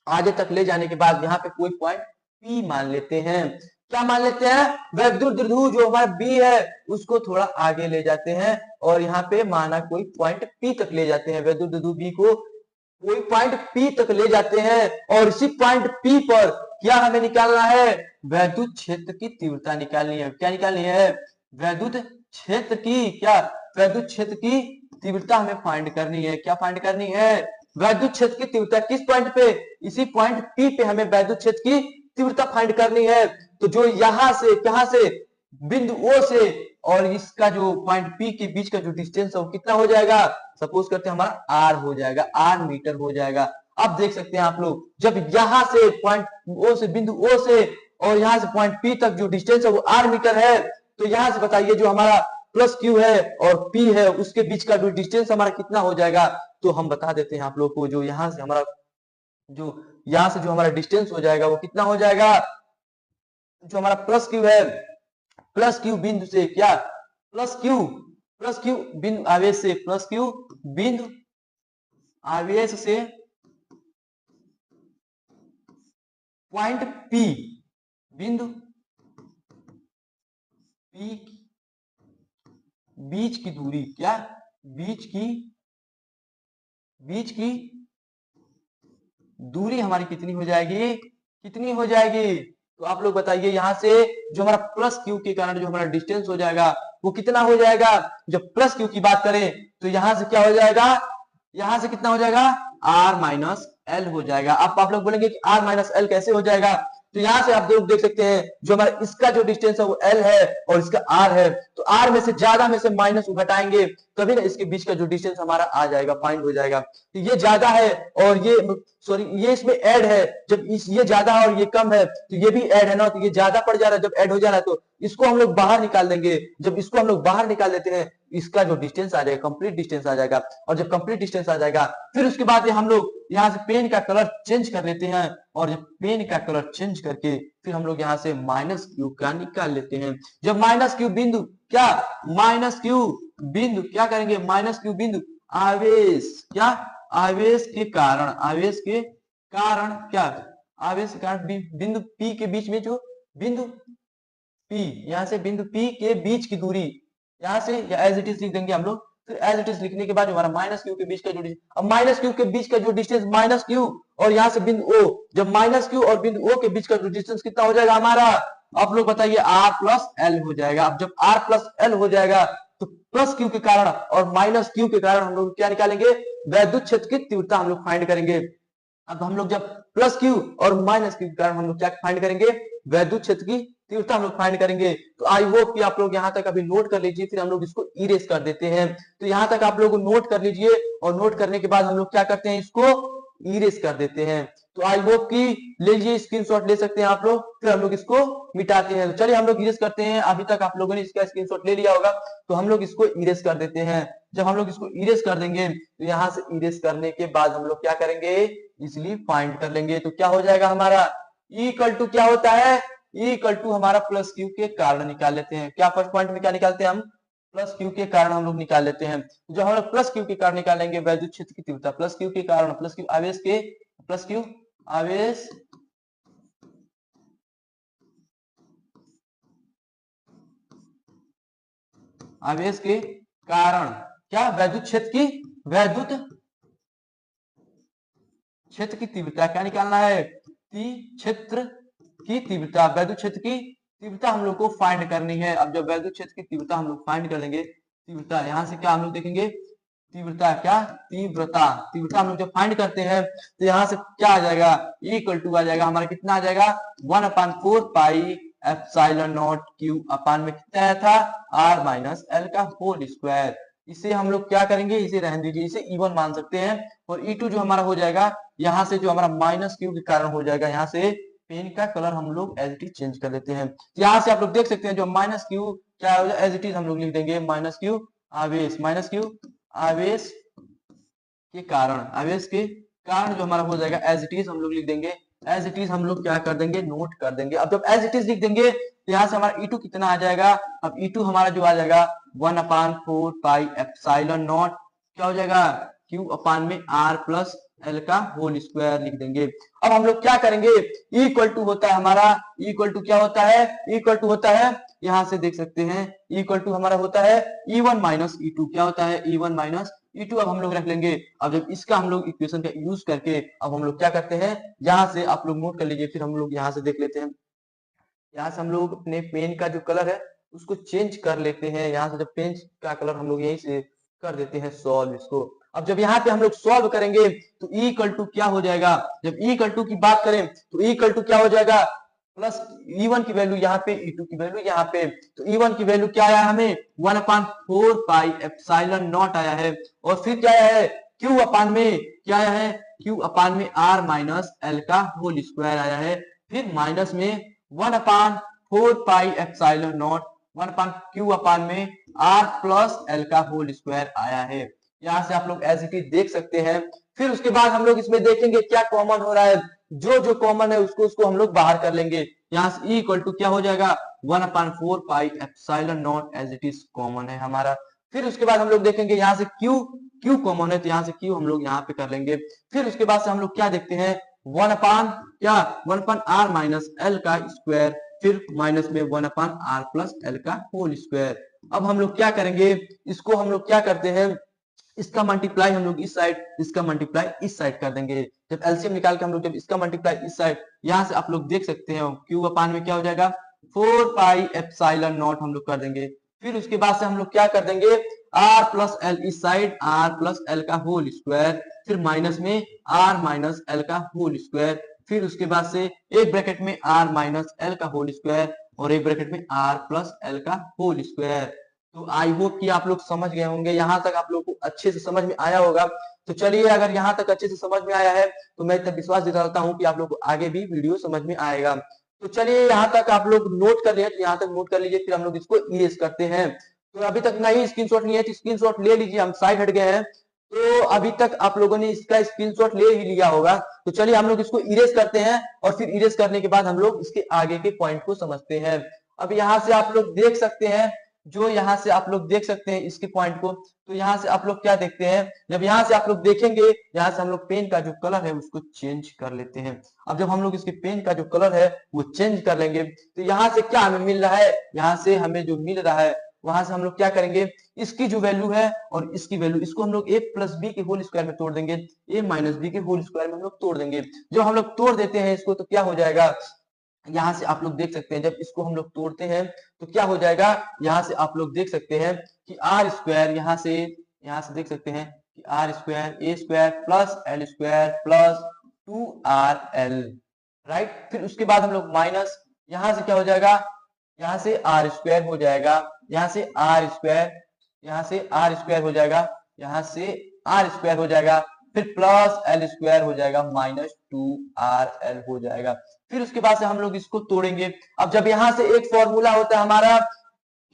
आगे तक ले जाने के बाद यहाँ पे कोई पॉइंट P मान लेते हैं। क्या मान लेते हैं, वैद्युत द्विध्रुव जो हमारा B है उसको थोड़ा आगे ले जाते हैं और यहाँ पे माना कोई पॉइंट P तक ले जाते हैं, वैद्युत द्विध्रुव B को कोई पॉइंट P तक ले जाते हैं। और इसी पॉइंट P पर क्या हमें निकालना है, वैद्युत क्षेत्र की तीव्रता निकालनी है। क्या निकालनी है, वैद्युत क्षेत्र की, क्या वैद्युत क्षेत्र की तीव्रता हमें फाइंड करनी है। क्या फाइंड करनी है, वैद्युत क्षेत्र की तीव्रता किस पॉइंट पे, इसी पॉइंट P पे हमें वैद्युत क्षेत्र की तीव्रता फाइंड करनी है। तो जो यहां से, कहां से, बिंदु O से और इसका जो पॉइंट P के बीच का जो डिस्टेंस है वो कितना हो जाएगा, सपोज करते हैं हमारा R हो जाएगा, R मीटर हो जाएगा। अब देख सकते हैं आप लोग, जब यहां से पॉइंट O से, बिंदु O से और यहां से पॉइंट P तक जो डिस्टेंस है वो R मीटर है, तो यहां से बताइए जो हमारा प्लस Q है और P है उसके बीच का जो डिस्टेंस हमारा कितना हो जाएगा। तो हम बता देते हैं आप लोग को, जो यहां से हमारा, जो यहां से जो हमारा डिस्टेंस हो जाएगा वो कितना हो जाएगा, जो हमारा प्लस Q है, प्लस Q बिंदु से, क्या प्लस Q बिंदु आवेश से, प्लस Q बिंदु आवेश से पॉइंट P, बिंदु P बीच की दूरी, क्या बीच की दूरी हमारी कितनी हो जाएगी, कितनी हो जाएगी। तो आप लोग बताइए, यहां से जो हमारा प्लस Q के कारण जो हमारा डिस्टेंस हो जाएगा वो कितना हो जाएगा। जब प्लस Q की बात करें तो यहां से क्या हो जाएगा, यहां से कितना हो जाएगा, R माइनस L हो जाएगा। अब आप लोग बोलेंगे कि R माइनस L कैसे हो जाएगा, तो यहां से आप लोग देख सकते हैं जो हमारा इसका जो डिस्टेंस है वो L है और इसका R है, तो R में से ज्यादा में से माइनस घटाएंगे तभी ना इसके बीच का जो डिस्टेंस हमारा आ जाएगा, फाइंड हो जाएगा। तो ये ज्यादा है और ये, सॉरी, ये इसमें ऐड है, जब ये ज्यादा है और ये कम है तो ये भी ऐड है ना, तो ये ज्यादा पड़ जा रहा है, जब ऐड हो जा रहा है तो इसको हम लोग बाहर निकाल देंगे। जब इसको हम लोग बाहर निकाल देते हैं इसका जो डिस्टेंस आ जाएगा, कंप्लीट डिस्टेंस आ जाएगा। और जब कंप्लीट डिस्टेंस आ जाएगा फिर उसके बाद हम लोग यहाँ से पेन का कलर चेंज कर लेते हैं और जब पेन का कलर चेंज करके फिर हम लोग यहाँ से माइनस Q का निकाल लेते हैं। जब माइनस Q बिंदु, क्या माइनस Q बिंदु, क्या करेंगे, माइनस Q बिंदु आवेश, क्या आवेश के कारण, आवेश के कारण, क्या आवेश के कारण बिंदु P के बीच में, जो बिंदु P, यहाँ से बिंदु P के बीच की दूरी, यहाँ से या एज इट इज लिख देंगे हम लोग। फिर एज इट इज लिखने के बाद हमारा माइनस Q के बीच का जो डिस्टेंस, अब माइनस Q के बीच का जो डिस्टेंस माइनस Q और यहाँ से बिंदु O, जब माइनस Q और बिंदु O के बीच का जो डिस्टेंस कितना हो जाएगा हमारा, आप लोग बताइए, R प्लस L हो जाएगा। अब जब R प्लस L हो जाएगा तो प्लस Q के कारण और माइनस Q के कारण हम लोग क्या निकालेंगे, वैद्युत क्षेत्र की तीव्रता हम लोग फाइंड करेंगे। अब हम लोग जब प्लस Q और माइनस Q के कारण हम लोग क्या फाइंड करेंगे, वैद्युत क्षेत्र की तीव्रता हम लोग फाइंड करेंगे। तो आई होप कि आप लोग यहाँ तक अभी नोट कर लीजिए, फिर हम लोग इसको इरेज कर देते हैं। तो यहाँ तक आप लोग नोट कर लीजिए और नोट करने के बाद हम लोग क्या करते हैं, इसको इरेज कर देते हैं। तो आई होप कि ले लीजिए, स्क्रीनशॉट ले सकते हैं आप लोग, फिर हम लोग इसको मिटाते हैं। तो चलिए हम लोग इरेज करते हैं। अभी तक आप लोगों ने इसका स्क्रीनशॉट ले लिया होगा, तो हम लोग इसको इरेज कर देते हैं। जब हम लोग इसको इरेज कर देंगे तो यहाँ से इरेज करने के बाद हम लोग क्या करेंगे, इसलिए फाइंड कर लेंगे। तो क्या हो जाएगा हमारा, E इक्वल टू क्या होता है, E इक्वल टू हमारा प्लस Q के कारण निकाल लेते हैं। क्या फर्स्ट पॉइंट में क्या निकालते हैं हम, प्लस Q के कारण हम लोग निकाल लेते हैं। जो हम लोग प्लस Q के कारण निकालेंगे वैद्युत क्षेत्र की तीव्रता, प्लस Q के कारण, प्लस Q आवेश के, प्लस Q आवेश आवेश के कारण, क्या वैद्युत क्षेत्र की, वैद्युत क्षेत्र की तीव्रता क्या निकालना है, क्षेत्र की तीव्रता, वैद्युत क्षेत्र की तीव्रता हम लोग को फाइंड करनी है। अब जब वैद्युत क्षेत्र की तीव्रता हम लोग फाइंड कर लेंगे, तीव्रता यहाँ से क्या हम लोग देखेंगे, तीव्रता क्या, तीव्रता, तीव्रता हम लोग जब फाइंड करते हैं तो यहाँ से क्या आ जाएगा, इक्वल टू आ जाएगा हमारा, कितना आ जाएगा, 1/4 पाई एप्सिलॉन नॉट क्यू अपान में कितना आया था, आर माइनस एल का होल स्क्वायर। इसे हम लोग क्या करेंगे, इसे रहने दीजिए, इसे E1 मान सकते हैं। और E2 जो हमारा हो जाएगा, यहाँ से जो हमारा माइनस क्यू के कारण हो जाएगा, यहाँ से पेन का कलर हम लोग एज इट इज चेंज कर लेते हैं। यहाँ से आप लोग देख सकते हैं जो माइनस क्यू क्या हो जाए, एज इट इज हम लोग लिख देंगे माइनस क्यू आवेश, माइनस क्यू आवेश के कारण, आवेश के कारण जो हमारा हो जाएगा एज इट इज हम लोग लिख देंगे, एज इट इज हम लोग क्या कर देंगे, नोट कर देंगे। अब जब एज इट इज लिख देंगे तो यहाँ से हमारा E2 कितना आ जाएगा, अब E2 हमारा जो आ जाएगा 1/4 पाई एप्सिलॉन नॉट क्या हो जाएगा, क्यू अपान में आर प्लस एल का होल स्क्वायर लिख देंगे। अब हम लोग क्या करेंगे, इक्वल टू होता है हमारा, इक्वल टू क्या होता है, इक्वल टू होता है, यहाँ से देख सकते हैं इक्वल टू हमारा होता है E1 माइनस E2, क्या होता है E1 माइनस E2। अब हम लोग रख लेंगे। अब जब इसका हम लोग इक्वेशन का यूज करके अब हम लोग क्या करते हैं, यहाँ से आप लोग नोट कर लीजिए, फिर हम लोग यहाँ से देख लेते हैं, यहाँ से हम लोग अपने पेन का जो कलर है उसको चेंज कर लेते हैं। यहाँ से जब पेन का कलर हम लोग यहीं से कर देते हैं सॉल्व इसको। अब जब यहाँ पे हम लोग सॉल्व करेंगे तो E इक्वल टू क्या हो जाएगा, जब E इक्वल टू की बात करें तो E इक्वल टू क्या हो जाएगा, प्लस E1 की वैल्यू यहाँ पे, E2 की वैल्यू यहाँ पे, तो E1 की वैल्यू क्या आया हमें, 1/4 पाई एप्सिलॉन नॉट आया है। और फिर क्या आया है, Q अपान में क्या आया है, Q अपान में R माइनस L का होल स्क्वायर आया है। फिर माइनस में 1/4 पाई एप्सिलॉन नॉट 1/Q अपान में R प्लस L का होल स्क्वायर आया है। यहाँ से आप लोग एज इट इज देख सकते हैं। फिर उसके बाद हम लोग इसमें देखेंगे क्या कॉमन हो रहा है, जो जो कॉमन है उसको हम लोग बाहर कर लेंगे। यहाँ से E इक्वल टू क्या हो जाएगा, 1/4 pi epsilon naught as it is common है हमारा। फिर उसके बाद हम लोग देखेंगे यहाँ से Q कॉमन है, तो यहाँ से Q हम लोग यहाँ पे कर लेंगे। फिर उसके बाद से हम लोग क्या देखते हैं, 1/R माइनस एल का स्क्वायर, फिर माइनस में 1/R प्लस एल का होल स्क्वायर। अब हम लोग क्या करेंगे, इसको हम लोग क्या करते हैं, इसका मल्टीप्लाई हम लोग इस साइड, इसका मल्टीप्लाई इस साइड कर देंगे। जब एलसीएम निकाल के हम लोग जब इसका मल्टीप्लाई इस साइड, यहाँ से आप लोग देख सकते हैं क्यू अपान में क्या हो जाएगा, 4 पाई एप्सिलॉन नॉट हम लोग कर देंगे। फिर उसके बाद से हम लोग क्या कर देंगे, आर प्लस एल इस साइड, आर प्लस एल का होल स्क्वायर, फिर माइनस में आर माइनस एल का होल स्क्वायर। फिर उसके बाद से एक ब्रैकेट में आर माइनस एल का होल स्क्वायर और एक ब्रैकेट में आर प्लस एल का होल स्क्वायर। तो आई होप कि आप लोग समझ गए होंगे, यहाँ तक आप लोग को अच्छे से समझ में आया होगा। तो चलिए, अगर यहाँ तक अच्छे से समझ में आया है तो मैं इतना विश्वास दिलाता हूँ कि आप लोग को आगे भी वीडियो समझ में आएगा। तो चलिए, यहाँ तक आप लोग नोट कर लिए, तो यहाँ तक नोट कर लीजिए, फिर हम लोग इसको इरेज करते हैं। तो अभी तक नहीं स्क्रीनशॉट लिए तो स्क्रीनशॉट ले लीजिए, हम साइड हट गए हैं। तो अभी तक आप लोगों ने इसका स्क्रीनशॉट ले ही लिया होगा। तो चलिए हम लोग इसको इरेज करते हैं और फिर इरेज करने के बाद हम लोग इसके आगे के पॉइंट को समझते हैं। अब यहाँ से आप लोग देख सकते हैं, जो यहाँ से आप लोग देख सकते हैं इसके पॉइंट को, तो यहाँ से आप लोग क्या देखते हैं, जब यहाँ से आप लोग देखेंगे, यहाँ से हम लोग पेन का जो कलर है उसको चेंज कर लेते हैं। अब जब हम लोग इसके पेन का जो कलर है वो चेंज कर लेंगे तो यहाँ से क्या हमें मिल रहा है, यहाँ से हमें जो मिल रहा है वहां से हम लोग क्या करेंगे, इसकी जो वैल्यू है और इसकी वैल्यू, इसको हम लोग a प्लस बी के होल स्क्वायर में तोड़ देंगे, a माइनस बी के होल स्क्वायर में हम लोग तोड़ देंगे। जब हम लोग तोड़ देते हैं इसको तो क्या हो जाएगा, यहाँ से आप लोग देख सकते हैं, जब इसको हम लोग तोड़ते हैं तो क्या हो जाएगा, यहाँ से आप लोग देख सकते हैं कि आर स्क्वायर, यहाँ से देख सकते हैं कि R square A square plus L square plus 2RL, right. फिर उसके बाद हम लोग माइनस, यहाँ से क्या हो जाएगा, यहाँ से आर स्क्वायर हो जाएगा, यहाँ से आर स्क्वायर, यहाँ से आर स्क्वायर हो जाएगा, यहाँ से आर स्क्वायर हो जाएगा, फिर प्लस एल स्क्वायर हो जाएगा माइनस 2RL हो जाएगा। फिर उसके बाद से हम लोग इसको तोड़ेंगे। अब जब यहाँ से एक फॉर्मूला होता है हमारा,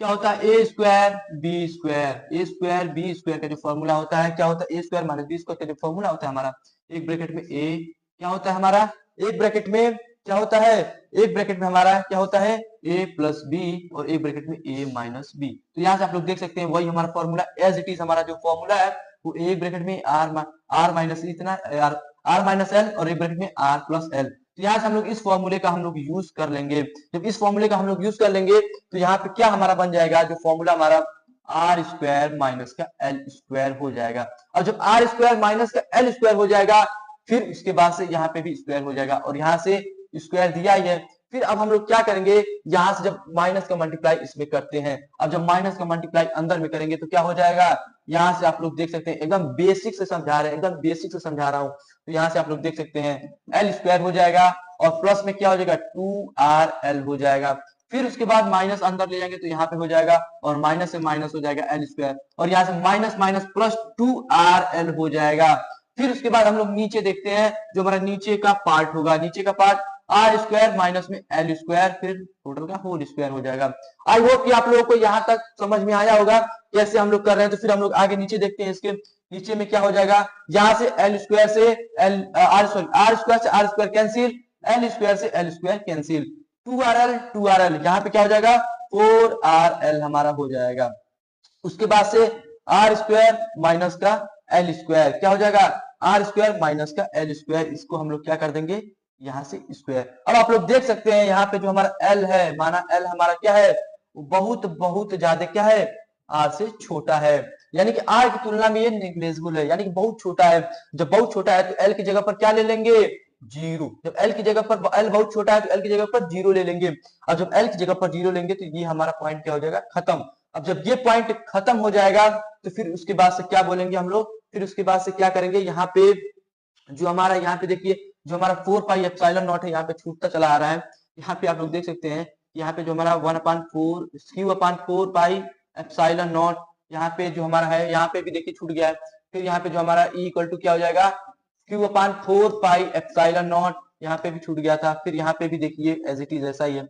क्या होता है, ए square B square, A square B square का जो फॉर्मूला होता है क्या होता है, ए स्क्वायर माइनस बी स्क्वायर का जो फॉर्मूला होता है हमारा, एक ब्रैकेट में ए क्या होता है हमारा, एक ब्रैकेट में क्या होता है, एक ब्रैकेट में हमारा क्या होता है a प्लस बी और एक ब्रैकेट में a माइनस बी। तो यहाँ से आप लोग देख सकते हैं वही हमारा फॉर्मूला एज इट इज, हमारा जो फॉर्मूला है वो एक ब्रैकेट में आर माइनस इतना आर माइनस एल और एक ब्रैकेट में आर प्लस एल। तो यहाँ से हम लोग इस फॉर्मूले का हम लोग यूज कर लेंगे। जब इस फॉर्मूले का हम लोग यूज कर लेंगे तो यहाँ पे क्या हमारा बन जाएगा, जो फॉर्मूला हमारा आर स्क्वायर माइनस का एल स्क्वायर हो जाएगा। और जब आर स्क्वायर माइनस का एल स्क्वायर हो जाएगा फिर उसके बाद से यहाँ पे भी स्क्वायर हो जाएगा और यहाँ से स्क्वायर दिया ही है। फिर अब हम लोग क्या करेंगे, यहाँ से जब माइनस का मल्टीप्लाई इसमें करते हैं, अब जब माइनस का मल्टीप्लाई अंदर में करेंगे तो क्या हो जाएगा, यहाँ से आप लोग देख सकते हैं, एकदम बेसिक से समझा रहे हैं, एकदम बेसिक से समझा रहा हूँ। तो यहाँ से आप लोग देख सकते हैं एल स्क्वायर हो जाएगा और प्लस में क्या हो जाएगा 2RL हो जाएगा। फिर उसके बाद माइनस अंदर ले जाएंगे तो यहाँ पे हो जाएगा और माइनस से माइनस हो जाएगा एल स्क्वायर और यहाँ से माइनस माइनस प्लस 2RL हो जाएगा। फिर उसके बाद हम लोग नीचे देखते हैं, जो हमारा नीचे का पार्ट होगा, नीचे का पार्ट आर स्क्वायर माइनस में एल स्क्वायर फिर टोटल का होल स्क्वायर हो जाएगा। आई होप कि आप लोगों को यहाँ तक समझ में आया होगा कैसे हम लोग कर रहे हैं। तो फिर हम लोग आगे नीचे देखते हैं, इसके नीचे में क्या हो जाएगा, यहाँ से एल स्क्वायर से एल आर स्क्वायर से R square cancel, L square से एल स्क्वायर कैंसिल, 2RL यहाँ पे क्या हो जाएगा 4RL हमारा हो जाएगा। उसके बाद से आर स्क्वायर माइनस का एल स्क्वायर क्या हो जाएगा, आर स्क्वायर माइनस का एल स्क्वायर, इसको हम लोग क्या कर देंगे यहाँ से स्क्वायर। अब आप लोग देख सकते हैं यहाँ पे जो हमारा एल है, माना एल हमारा क्या है, बहुत बहुत ज्यादा क्या है, आर से छोटा है, यानी कि आर की तुलना में ये नेग्लेजिबल है, यानी कि बहुत छोटा है। जब बहुत छोटा है तो एल की जगह पर क्या ले लेंगे, जीरो। जब एल की जगह पर एल बहुत छोटा है तो एल की जगह पर जीरो ले लेंगे, और जब एल की जगह पर जीरो लेंगे तो ये हमारा पॉइंट क्या हो जाएगा, खत्म। अब जब ये पॉइंट खत्म हो जाएगा तो फिर उसके बाद से क्या बोलेंगे हम लोग, फिर उसके बाद से क्या करेंगे, यहाँ पे जो हमारा यहाँ पे देखिए जो हमारा 4πε0 है यहाँ पे छूटता चला आ रहा है। यहाँ पे आप लोग देख सकते हैं, यहाँ पे जो हमारा 1/4 Q/4πε0 यहाँ पे जो हमारा है, यहाँ पे भी देखिए छूट गया है। फिर यहाँ पे जो हमारा E इक्वल टू क्या हो जाएगा, Q/4πε0 यहाँ पे भी छूट गया था। फिर यहाँ पे भी देखिए एज इट इज ऐसा ही है,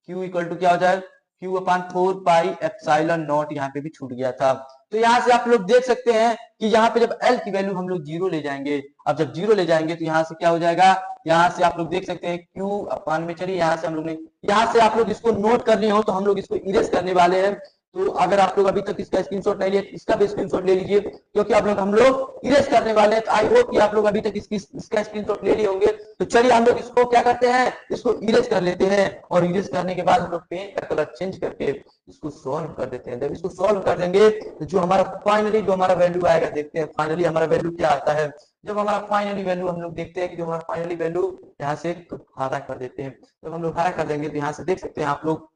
Q इक्वल टू क्या हो जाएगा, Q/4πε0 यहाँ पे भी छूट गया था। तो यहाँ से आप लोग देख सकते हैं कि यहाँ पे जब L की वैल्यू हम लोग जीरो ले जाएंगे, अब जब जीरो ले जाएंगे तो यहाँ से क्या हो जाएगा, यहाँ से आप लोग देख सकते हैं Q अपान में, चलिए यहाँ से हम लोग ने, यहाँ से आप लोग इसको नोट कर लिए हो तो हम लोग इसको इरेज करने वाले हैं। तो अगर आप लोग अभी तक इसका स्क्रीनशॉट नहीं लिए, इसका भी स्क्रीनशॉट ले लीजिए, क्योंकि आप लोग हम लोग इरेज करने वाले हैं। तो आई होप कि आप लोग अभी तक इसका स्क्रीनशॉट ले लिए होंगे। तो चलिए हम लोग इसको क्या करते हैं, इसको इरेज कर लेते हैं और इरेज करने के बाद हम लोग पेन का कलर चेंज करके इसको सॉल्व कर देते हैं। जब इसको सॉल्व कर देंगे तो जो हमारा फाइनली जो हमारा वैल्यू आएगा, देखते हैं फाइनली हमारा वैल्यू क्या आता है। जब हमारा फाइनली वैल्यू हम लोग देखते हैं कि जो हमारा फाइनली वैल्यू यहाँ से हरा कर देते हैं, जब हम लोग हरा कर देंगे तो यहाँ से देख सकते हैं आप लोग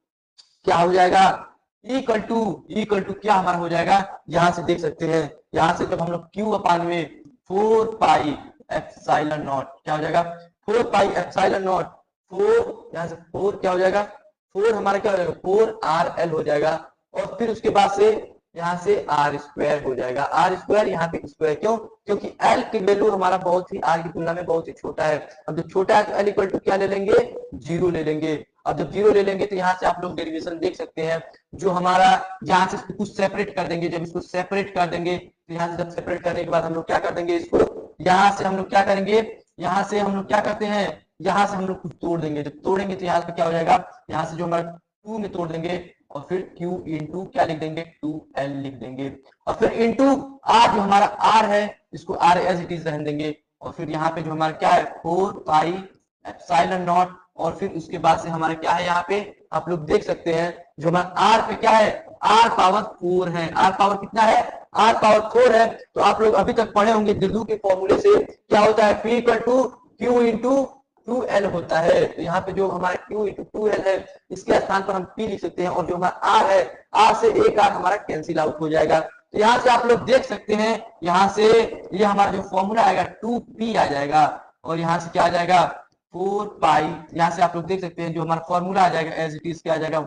क्या हो जाएगा, इक्वल टू क्या हमारा हो जाएगा, यहाँ से देख सकते हैं, यहाँ से जब हम लोग Q/4πε0 क्या हो जाएगा, 4πε0 4, यहाँ से 4 क्या हो जाएगा, 4 हमारा क्या हो जाएगा 4RL हो जाएगा। और फिर उसके बाद से यहाँ से आर स्क्वायर हो जाएगा, आर स्क्वायर यहाँ पे स्क्वायर, क्यों, क्योंकि एल की वैल्यू हमारा बहुत ही आर की तुलना में बहुत ही छोटा है। अब जब छोटा है तो एल इक्वल टू क्या ले लेंगे, जीरो ले लेंगे। अब जब जीरो ले लेंगे तो यहाँ से आप लोग डेरिवेशन देख सकते हैं, जो हमारा यहाँ से इसको कुछ सेपरेट कर देंगे। जब इसको सेपरेट कर देंगे तो यहाँ से जब सेपरेट करने के बाद हम लोग क्या कर देंगे, इसको यहाँ से हम लोग क्या करेंगे, यहाँ से हम लोग क्या करते हैं, यहाँ से हम लोग कुछ तोड़ देंगे। जब तोड़ेंगे तो यहाँ पे क्या हो जाएगा, यहाँ से जो हमारा 2 में तोड़ देंगे और फिर Q इंटू क्या लिख देंगे, 2L लिख देंगे। और फिर इंटू R, जो हमारा R है इसको R एज इट इज रहने देंगे। और फिर यहाँ पे जो हमारा क्या है 4πε0, और फिर उसके बाद से हमारा क्या है, यहाँ पे आप लोग देख सकते हैं जो हमारा R पे क्या है, R पावर 4 है। R पावर कितना है, R पावर 4 है। तो आप लोग अभी तक पढ़े होंगे दिल्लू के फॉर्मूले से क्या होता है, P equal to Q into 2L होता है। तो यहाँ पे जो हमारा Q इंटू 2L है, इसके स्थान पर हम P लिख सकते हैं, और जो हमारा R है, R से एक R हमारा कैंसिल आउट हो जाएगा। तो यहाँ से आप लोग देख सकते हैं, यहाँ से ये हमारा जो फॉर्मूला आएगा 2P आ जाएगा, और यहाँ से क्या आ जाएगा 4π, यहाँ से आप लोग देख सकते हैं जो हमारा फॉर्मूला आ जाएगा एज इट इज क्या आ जाएगा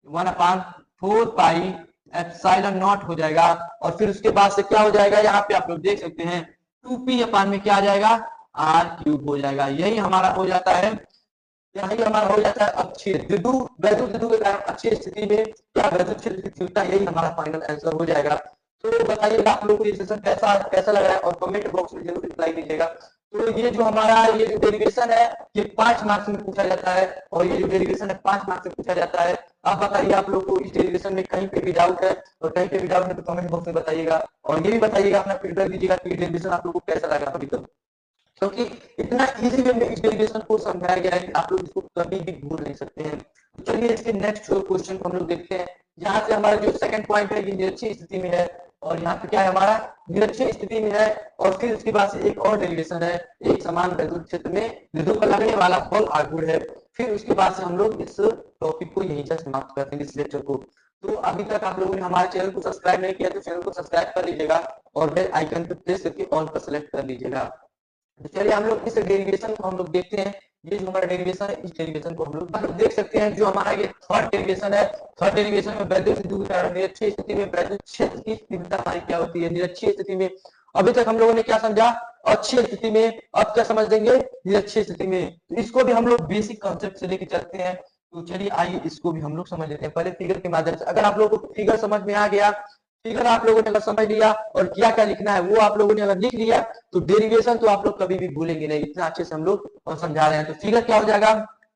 1/4πε0 हो जाएगा। और फिर उसके बाद से क्या हो जाएगा, यहाँ पे आप लोग देख सकते हैं 2P अपान में क्या आ जाएगा, R³ हो जाएगा। यही हमारा हो जाता है, यही हमारा हो जाता है अक्षीय वैद्युत के कारण अक्षीय स्थिति में क्या वैद्युत क्षेत्र की तीव्रता, यही हमारा फाइनल आंसर हो जाएगा। तो बताइएगा आप लोगों को ये सेशन कैसा लग रहा है, और कमेंट बॉक्स में जरूर रिप्लाई दीजिएगा। तो ये जो हमारा ये जो डेरिवेशन है ये 5 मार्क्स में पूछा जाता है, और ये जो डेरिवेशन है 5 मार्क्स में पूछा जाता है। आप बताइए आप लोग को इस डेरिवेशन में कहीं पे भी डाउट है, और कहीं पे भी डाउट है तो कमेंट बॉक्स में बताइएगा, और ये भी बताइएगा, अपना फीडबैक दीजिएगा कि डेरिवेशन आप लोग को कैसा लगा अभी तक, क्योंकि इतना इजी वे में इस डेरिवेशन को समझाया गया है कि आप लोग इसको कभी भी भूल नहीं सकते हैं। तो चलिए इसके नेक्स्ट क्वेश्चन को हम लोग देखते हैं। यहाँ से हमारा जो सेकंड पॉइंट है ये अच्छी स्थिति में है, और यहाँ पे क्या है हमारा निरक्षीय स्थिति में है। और फिर उसके बाद से एक और डेरिवेशन है, एक समान वैद्युत क्षेत्र में विद्युत पर लगने वाला बल आघूर्ण है। फिर उसके बाद से हम लोग इस टॉपिक को यहीं से समाप्त करते हैं, इस लेक्चर को। तो अभी तक आप लोगों ने हमारे चैनल को सब्सक्राइब नहीं किया तो चैनल को सब्सक्राइब कर लीजिएगा और बेल आइकन पर प्रेस करके ऑल पर सेलेक्ट कर लीजिएगा। तो चलिए हम लोग इस डेरिवेशन को हम लोग देखते हैं। ये जो हमारा डेरिवेशन है, इस डेरिवेशन को हम लोग देख सकते हैं। जो हमारा ये थर्ड डेरिवेशन है, थर्ड डेरिवेशन में वैद्युत विद्युत के कारण निरक्षीय स्थिति में वैद्युत क्षेत्र की तीव्रता हमारी क्या होती है, निरक्षीय स्थिति में। अभी तक हम लोगों ने क्या समझा, अक्षीय स्थिति में। अब क्या समझ देंगे, निरक्षीय स्थिति में। तो इसको भी हम लोग बेसिक कॉन्सेप्ट से लेके चलते हैं। तो चलिए आइए इसको भी हम लोग समझ लेते हैं, पहले फिगर के माध्यम से। अगर आप लोगों को फिगर समझ में आ गया, फिगर आप लोगों ने अगर समझ लिया और क्या क्या लिखना है वो आप लोगों ने अगर लिख लिया, तो डेरिवेशन तो आप लोग कभी भी भूलेंगे नहीं, इतना अच्छे से हम लोग समझा रहे हैं। तो फिगर क्या हो जाएगा,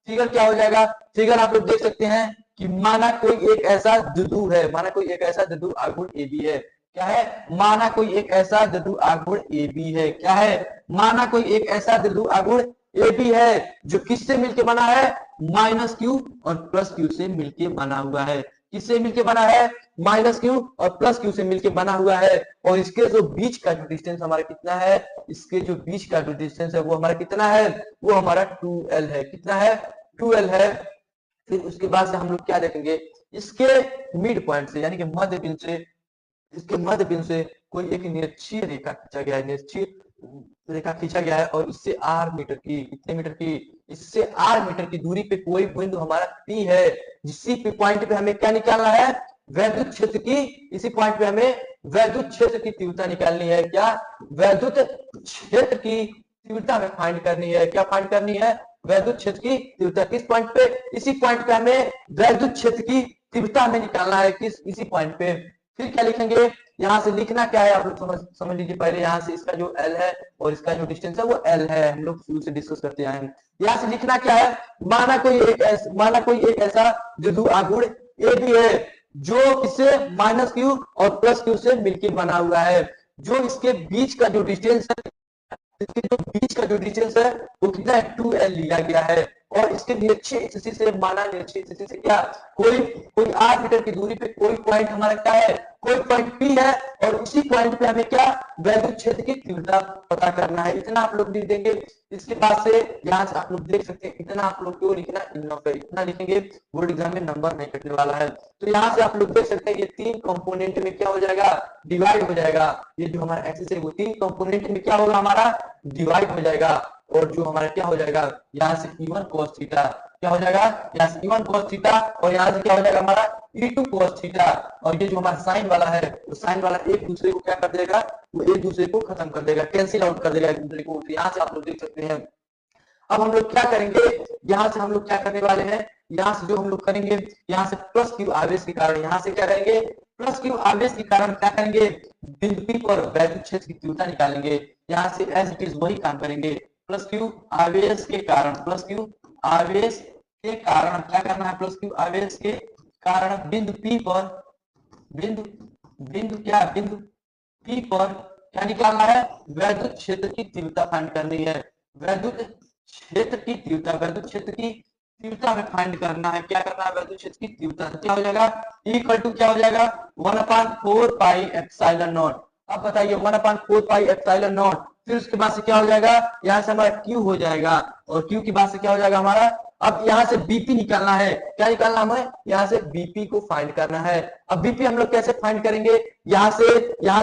फिगर क्या हो जाएगा, फिगर आप लोग देख सकते हैं कि माना कोई एक ऐसा द्विध्रुव है, माना कोई एक ऐसा द्विध्रुव आघूर्ण AB है। क्या है, माना कोई एक ऐसा द्विध्रुव आघूर्ण AB है। क्या है, माना कोई एक ऐसा द्विध्रुव आघूर्ण AB है जो किससे मिलके बना है, माइनस क्यू और प्लस क्यू से मिलके बना हुआ है। किससे मिलके बना है, माइनस क्यू और प्लस क्यू से मिलके बना हुआ है। और इसके जो बीच का जो डिस्टेंस हमारा कितना है, इसके जो बीच का जो डिस्टेंस है वो हमारा कितना है, वो हमारा 2L है। कितना है, 2L है। फिर उसके बाद से हम लोग क्या देखेंगे, इसके मिड पॉइंट से यानी कि मध्य बिंदु से, इसके मध्य बिंदु से कोई एक निरक्षीय रेखा खींचा गया है, निरक्षीय रेखा खींचा गया है। और इससे r मीटर की, कितने मीटर की, इससे r मीटर की दूरी पे कोई बिंदु हमारा P है, जिसी पे पॉइंट पे हमें क्या निकालना है, वैद्युत क्षेत्र की। इसी पॉइंट पे हमें वैद्युत क्षेत्र की तीव्रता निकालनी है। क्या, वैद्युत क्षेत्र की तीव्रता हमें फाइंड करनी है। क्या फाइंड करनी है, वैद्युत क्षेत्र की तीव्रता। किस पॉइंट पे, इसी पॉइंट पे हमें वैद्युत क्षेत्र की तीव्रता हमें निकालना है, किस, इसी पॉइंट पे। फिर क्या लिखेंगे, यहाँ से लिखना क्या है आप लोग समझ लीजिए। पहले यहाँ से इसका जो L है और इसका जो डिस्टेंस है वो L है, हम लोग शुरू से डिस्कस करते आए हैं। यहाँ से लिखना क्या है, माना कोई एक ऐसा द्विध्रुव आघूर्ण AB है जो किससे, माइनस क्यू और प्लस क्यू से मिलकर बना हुआ है। जो इसके बीच का जो डिस्टेंस है, इसके जो बीच का जो डिस्टेंस है वो कितना है, 2L लिया गया है। और इसके निरक्षीय स्थिति से, माना निरक्षीय स्थिति से क्या, कोई कोई 8 मीटर की दूरी पे कोई पॉइंट हमारा क्या है, कोई पॉइंट P है। और उसी पॉइंट पे हमें क्या, वैद्युत क्षेत्र की तीव्रता पता करना है। इतना आप लोग लिख देंगे। इसके बाद से यहाँ से आप लोग देख सकते हैं, इतना आप लोग क्यों लिखना, इतना लिखेंगे, बोर्ड एग्जाम में नंबर नहीं कटने वाला है। तो यहाँ से आप लोग देख सकते हैं ये 3 कंपोनेंट में क्या हो जाएगा, डिवाइड हो जाएगा। ये जो हमारा एक्सिस है वो 3 कंपोनेंट में क्या होगा, हमारा डिवाइड हो जाएगा। और जो हमारा क्या हो जाएगा, यहाँ से E1 cos थीटा क्या हो जाएगा, यहाँ से E1 cos थीटा और यहाँ से क्या हो जाएगा हमारा E2 cos थीटा। और ये जो हमारा साइन वाला है, तो साइन वाला एक दूसरे को क्या कर देगा, वो एक दूसरे को खत्म कर देगा, कैंसिल आउट कर देगा एक दूसरे को। तो यहाँ से आप लोग देख सकते हैं। अब हम लोग क्या करेंगे, यहाँ से हम लोग क्या करने वाले हैं, यहाँ से जो हम लोग करेंगे, यहाँ से प्लस क्यू आवेश के कारण, यहाँ से क्या करेंगे, प्लस क्यू आवेश के कारण क्या करेंगे, बिंदु P पर वैद्युत क्षेत्र की तीव्रता निकालेंगे। यहाँ से एज इट इज वही काम करेंगे। प्लस क्यू आवेश के कारण, प्लस क्यू आवेश के कारण क्या करना है, प्लस क्यू आवेश के कारण बिंदु P पर, बिंदु बिंदु क्या, बिंदु P पर क्या निकालना है, वैद्युत क्षेत्र की तीव्रता फाइंड करनी है। वैद्युत क्षेत्र की तीव्रता, वैद्युत क्षेत्र की तीव्रता में फाइंड करना है। क्या करना है, वैद्युत क्षेत्र की तीव्रता। क्या हो जाएगा, इक्वल टू क्या हो जाएगा, 1/4 पाई एप्सिलॉन नॉट। अब बताइए 1/4 पाई एप्सिलॉन नॉट। फिर उसके बाद से क्या हो जाएगा, यहाँ से हमारा Q हो जाएगा और Q के बाद से क्या हो जाएगा हमारा, अब यहाँ से BP निकालना है। क्या निकालना हमें, यहाँ से BP को फाइंड करना है। अब BP हम लोग कैसे फाइंड करेंगे, यहाँ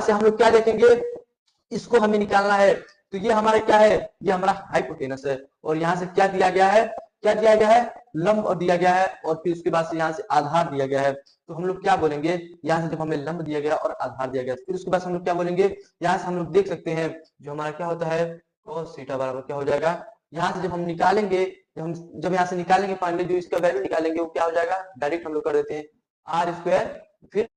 से हम लोग क्या देखेंगे, इसको हमें निकालना है। तो ये हमारा क्या है, ये हमारा हाइपोटेनस है। और यहाँ से क्या दिया गया है, क्या दिया गया है, लंब दिया गया है। और फिर उसके बाद से यहाँ से आधार दिया गया है। तो हम लोग क्या बोलेंगे, यहाँ से जब हमें लंब दिया गया और आधार दिया गया, फिर उसके बाद हम लोग क्या बोलेंगे, यहाँ से हम लोग देख सकते हैं जो हमारा क्या होता है, cos थीटा बराबर क्या हो जाएगा, यहाँ से जब हम निकालेंगे, जब यहाँ से निकालेंगे फाइनली जो इसका वैल्यू निकालेंगे वो क्या हो जाएगा, डायरेक्ट हम लोग कर देते हैं R²। फिर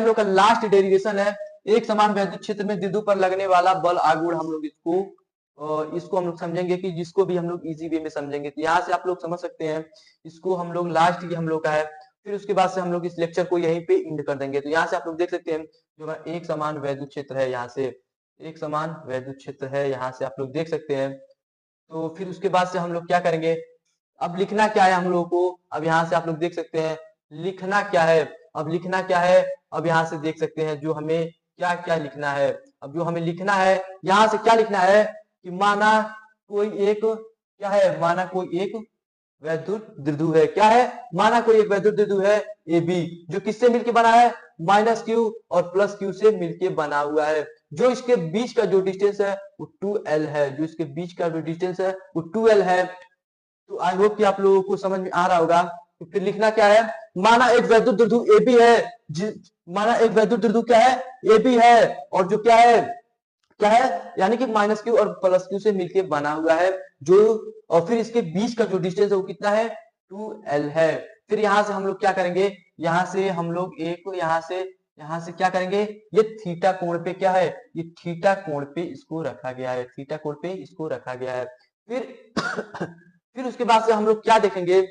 हम लोग का लास्ट डेरिवेशन है, एक समान वैद्युत क्षेत्र में द्विध्रुव पर लगने वाला बल आघूर्ण। हम लोग इसको हम लोग समझेंगे कि जिसको भी हम लोग इजी वे में समझेंगे। तो यहाँ से आप लोग समझ सकते हैं, इसको हम लोग लास्ट ये हम लोग का है, फिर उसके बाद से हम लोग इस लेक्चर को यहीं पे एंड कर देंगे। तो यहाँ से आप लोग देख सकते हैं जो एक समान वैद्युत क्षेत्र है, यहाँ से एक समान वैद्युत क्षेत्र है, यहाँ से आप लोग देख सकते हैं। तो फिर उसके बाद से हम लोग क्या करेंगे, अब लिखना क्या है हम लोगों को, अब यहाँ से आप लोग देख सकते हैं लिखना क्या है। अब लिखना क्या है, अब यहाँ से देख सकते हैं जो हमें क्या क्या लिखना है। अब जो हमें लिखना है यहाँ से क्या लिखना है कि माना कोई एक क्या है, माना कोई एक वैद्युत द्विध्रुव है। क्या है, माना कोई एक वैद्युत द्विध्रुव है ए बी, जो किससे मिलके बना है, माइनस क्यू और प्लस क्यू से मिलके बना हुआ है। जो इसके बीच का जो डिस्टेंस है वो 2l है, जो इसके बीच का जो डिस्टेंस है वो 2l है। तो आई होप कि आप लोगों को समझ में आ रहा होगा। तो फिर लिखना क्या है, माना एक वैद्युत द्विध्रुव ए बी है, माना एक वैद्युत द्विध्रुव क्या है, ए बी है, और जो क्या है, क्या है यानी कि माइनस क्यू और प्लस क्यू से मिलके बना हुआ है जो, और फिर इसके बीच का जो डिस्टेंस है वो कितना है, 2l है। फिर यहाँ से हम लोग क्या करेंगे, यहाँ से हम लोग एक यहाँ से क्या करेंगे, ये थीटा कोण पे क्या है, ये थीटा कोण पे इसको रखा गया है, थीटा कोण पे इसको रखा गया है। फिर फिर उसके बाद से हम लोग क्या देखेंगे,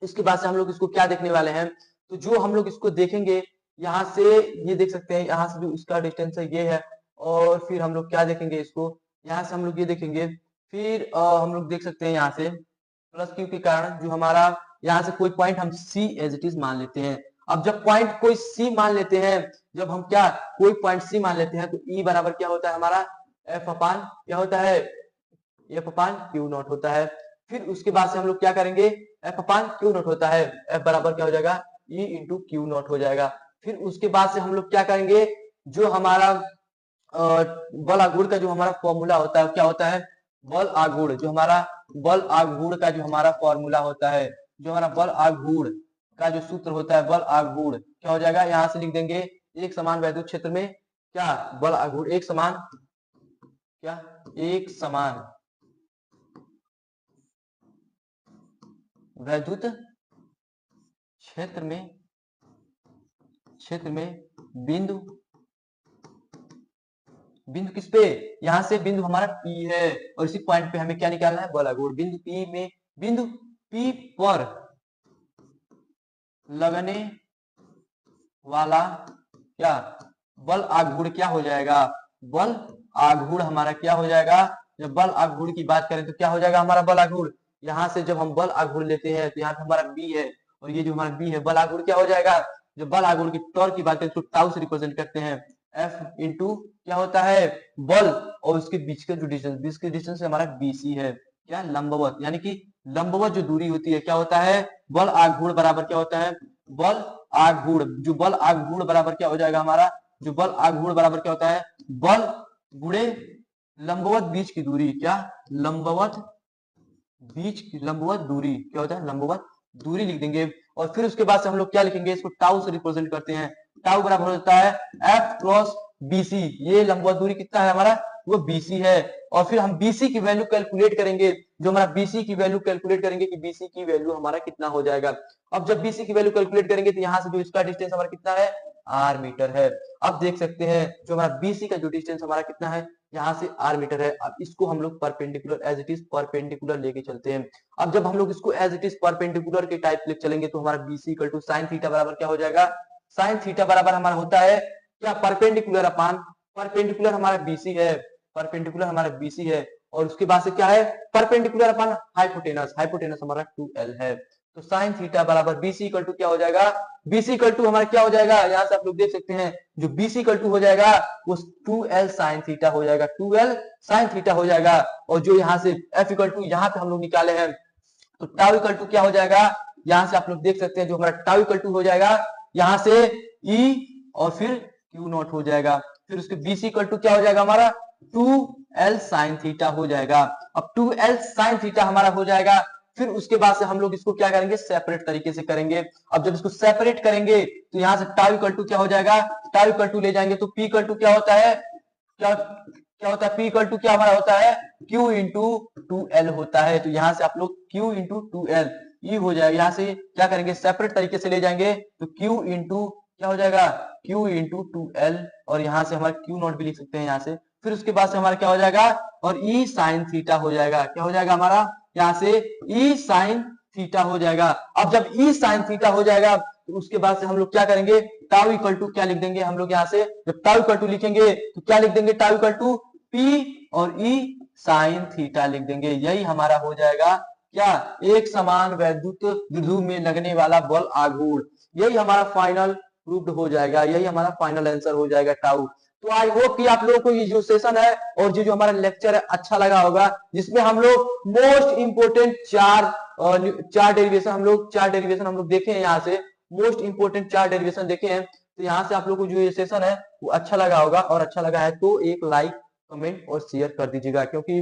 इसके बाद से हम लोग इसको क्या देखने वाले हैं, तो जो हम लोग इसको देखेंगे यहाँ से ये देख सकते हैं, यहाँ से जो इसका डिस्टेंस है ये है, और फिर हम लोग क्या देखेंगे इसको, यहाँ से हम लोग ये देखेंगे, फिर हम लोग देख सकते हैं यहाँ से प्लस क्यू के कारण जो हमारा यहाँ से कोई पॉइंट हम सी एज इट इज मान लेते हैं। अब जब पॉइंट कोई सी मान लेते हैं, जब हम क्या कोई पॉइंट सी मान लेते हैं, तो ई बराबर क्या होता है हमारा, एफ अपान क्या होता है, एफ अपान क्यू नॉट होता है। फिर उसके बाद से हम लोग क्या करेंगे, एफ अपान क्यू नॉट होता है, एफ बराबर क्या हो जाएगा, ई इंटू क्यू नॉट हो जाएगा। फिर उसके बाद से हम लोग क्या करेंगे, जो हमारा बल आघूर्ण का जो हमारा फॉर्मूला होता है क्या होता है, बल आघूर्ण जो हमारा बल आघूर्ण का जो हमारा फॉर्मूला होता है, जो हमारा बल आघूर्ण का जो सूत्र होता है, बल आघूर्ण क्या हो जाएगा, यहाँ से लिख देंगे एक समान वैद्युत क्षेत्र में क्या बल आघूर्ण, एक समान क्या, एक समान वैद्युत क्षेत्र में बिंदु किस पे, यहाँ से बिंदु हमारा P है, और इसी पॉइंट पे हमें क्या निकालना है, बल आघूर्ण। बिंदु P पर लगने वाला क्या बल आघूर्ण क्या हो जाएगा, बल आघूर्ण हमारा क्या हो जाएगा, जब बल आघूर्ण की बात करें तो क्या हो जाएगा हमारा बल आघूर्ण, यहाँ से जब हम बल आघूर्ण लेते हैं तो यहाँ पे हमारा B है, और ये जो हमारा B है, बल आघूर्ण क्या हो जाएगा, जब बल आघूर्ण की टॉर्क की बात करें तो टाउ से रिप्रेजेंट करते हैं, F इंटू क्या होता है बल, और उसके बीच का जो डिस्टेंस हमारा BC है, क्या लंबवत, यानी कि लंबवत जो दूरी होती है क्या होता है, बल आघूर्ण बराबर क्या होता है, बल आघूर्ण, जो बल आघूर्ण बराबर क्या हो जाएगा हमारा, जो बल आघूर्ण बराबर क्या होता है, बल गुणे लंबवत बीच की दूरी, क्या लंबवत दूरी क्या होता है, लंबवत दूरी लिख देंगे। और फिर उसके बाद से हम लोग क्या लिखेंगे, इसको टाउ से रिप्रेजेंट करते हैं, टाउ बराबर होता है एफ क्रॉस बीसी, ये लंबवत दूरी कितना है हमारा, वो बीसी है। और फिर हम बीसी की वैल्यू कैलकुलेट करेंगे, जो हमारा बीसी की वैल्यू कैलकुलेट करेंगे कि बीसी की वैल्यू हमारा कितना हो जाएगा। अब जब बीसी की वैल्यू कैलकुलेट करेंगे तो यहाँ से जो इसका डिस्टेंस हमारा कितना है, आर मीटर है। अब देख सकते हैं जो हमारा बीसी का जो डिस्टेंस हमारा कितना है, यहाँ से आर मीटर है। अब इसको हम लोग perpendicular as it is perpendicular लेके चलते हैं। अब जब हम लोग इसको एज इट इज परपेंडिकुलर के टाइप लेके चलेंगे तो हमारा BC equal to sine theta बराबर क्या हो जाएगा, साइन थीटा बराबर हमारा होता है क्या, परपेंडिकुलर अपान परपेंडिकुलर हमारा बीसी है, परपेंडिकुलर हमारा बीसी है, और उसके बाद से क्या है परपेंडिकुलर अपान हाइपोटेनस, हाइपोटेनस हमारा 2l है। तो साइन थीटा बराबर बीसी इक्वल टू क्या हो जाएगा, बीसी इक्वल टू हमारा क्या हो जाएगा, यहाँ से आप लोग देख सकते हैं जो बीसी इक्वल टू हो जाएगा वो 2l साइन थीटा हो जाएगा, 2l साइन थीटा हो जाएगा। और जो यहाँ से f इक्वल टू यहाँ पे हम लोग निकाले हैं तो टाउ इक्वल टू क्या हो जाएगा, यहाँ से आप लोग देख सकते हैं जो हमारा टाउ इक्वल टू हो जाएगा यहाँ से E और फिर Q नॉट हो जाएगा। फिर उसके BC इक्वल टू क्या हो जाएगा हमारा 2l साइन थीटा हो जाएगा। अब 2l साइन थीटा हमारा हो जाएगा। फिर उसके बाद से हम लोग इसको क्या करेंगे, सेपरेट तरीके से करेंगे। अब जब इसको सेपरेट करेंगे तो यहाँ से टाउ इक्वल टू क्या हो जाएगा, टाउ इक्वल टू ले जाएंगे तो P इक्वल टू क्या होता है, क्या होता है, P इक्वल टू क्या हमारा होता है, Q इंटू 2l होता है। तो यहाँ से आप लोग Q इंटू 2l ये हो जाएगा। यहाँ से क्या करेंगे, सेपरेट तरीके से ले जाएंगे तो Q इंटू क्या हो जाएगा Q इंटू 2L, और यहाँ से हमारा Q नॉट भी लिख सकते हैं यहाँ से। फिर उसके बाद से हमारा क्या हो जाएगा, और E साइन थीटा हो जाएगा। क्या हो जाएगा हमारा यहाँ से E साइन थीटा हो जाएगा। अब जब E साइन थीटा हो जाएगा तो उसके बाद से हम लोग क्या करेंगे, टाउ इक्वल टू क्या लिख देंगे हम लोग यहाँ से, जब टाउ इक्वल टू लिखेंगे तो क्या लिख देंगे, टाउ इक्वल टू P और E साइन थीटा लिख देंगे। यही हमारा हो जाएगा क्या, एक समान वैद्युत द्विध्रुव में लगने वाला बल आघूर्ण। यही हमारा फाइनल प्रूव्ड हो जाएगा, यही हमारा फाइनल आंसर हो जाएगा टाउ। तो आई होप कि आप लोगों को ये जो सेशन है और ये जो हमारा लेक्चर है अच्छा लगा होगा, जिसमें हम लोग मोस्ट इंपोर्टेंट चार डेरिवेशन हम लोग देखे हैं। यहाँ से मोस्ट इंपोर्टेंट 4 डेरिवेशन देखे हैं। तो यहाँ से आप लोगों को जो ये सेशन है वो अच्छा लगा होगा, और अच्छा लगा है तो एक लाइक कमेंट और शेयर कर दीजिएगा, क्योंकि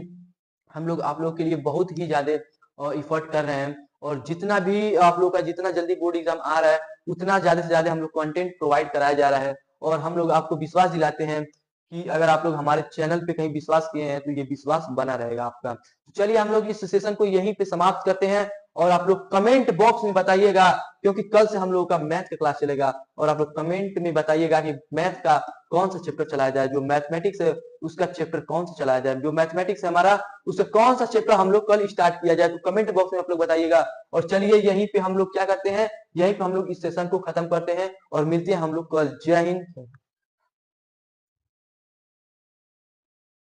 हम लोग आप लोग के लिए बहुत ही ज्यादा इफर्ट कर रहे हैं। और जितना भी आप लोग का जितना जल्दी बोर्ड एग्जाम आ रहा है उतना ज्यादा से ज्यादा हम लोग कंटेंट प्रोवाइड कराया जा रहा है। और हम लोग आपको विश्वास दिलाते हैं कि अगर आप लोग हमारे चैनल पे कहीं विश्वास किए हैं तो ये विश्वास बना रहेगा आपका। तो चलिए हम लोग इस सेशन को यहीं पे समाप्त करते हैं, और आप लोग कमेंट बॉक्स में बताइएगा, क्योंकि कल से हम लोगों का मैथ का क्लास चलेगा, और आप लोग कमेंट में बताइएगा कि मैथ का कौन सा चैप्टर चलाया जाए, जो मैथमेटिक्स है उसका चैप्टर कौन सा चलाया जाए, जो मैथमेटिक्स है हमारा उसका कौन सा चैप्टर हम लोग कल स्टार्ट किया जाए। तो कमेंट बॉक्स में आप लोग बताइएगा। और चलिए यहीं पे हम लोग क्या करते हैं, यहीं पे हम लोग इस सेशन को खत्म करते हैं, और मिलते हैं हम लोग कल। जय हिंद।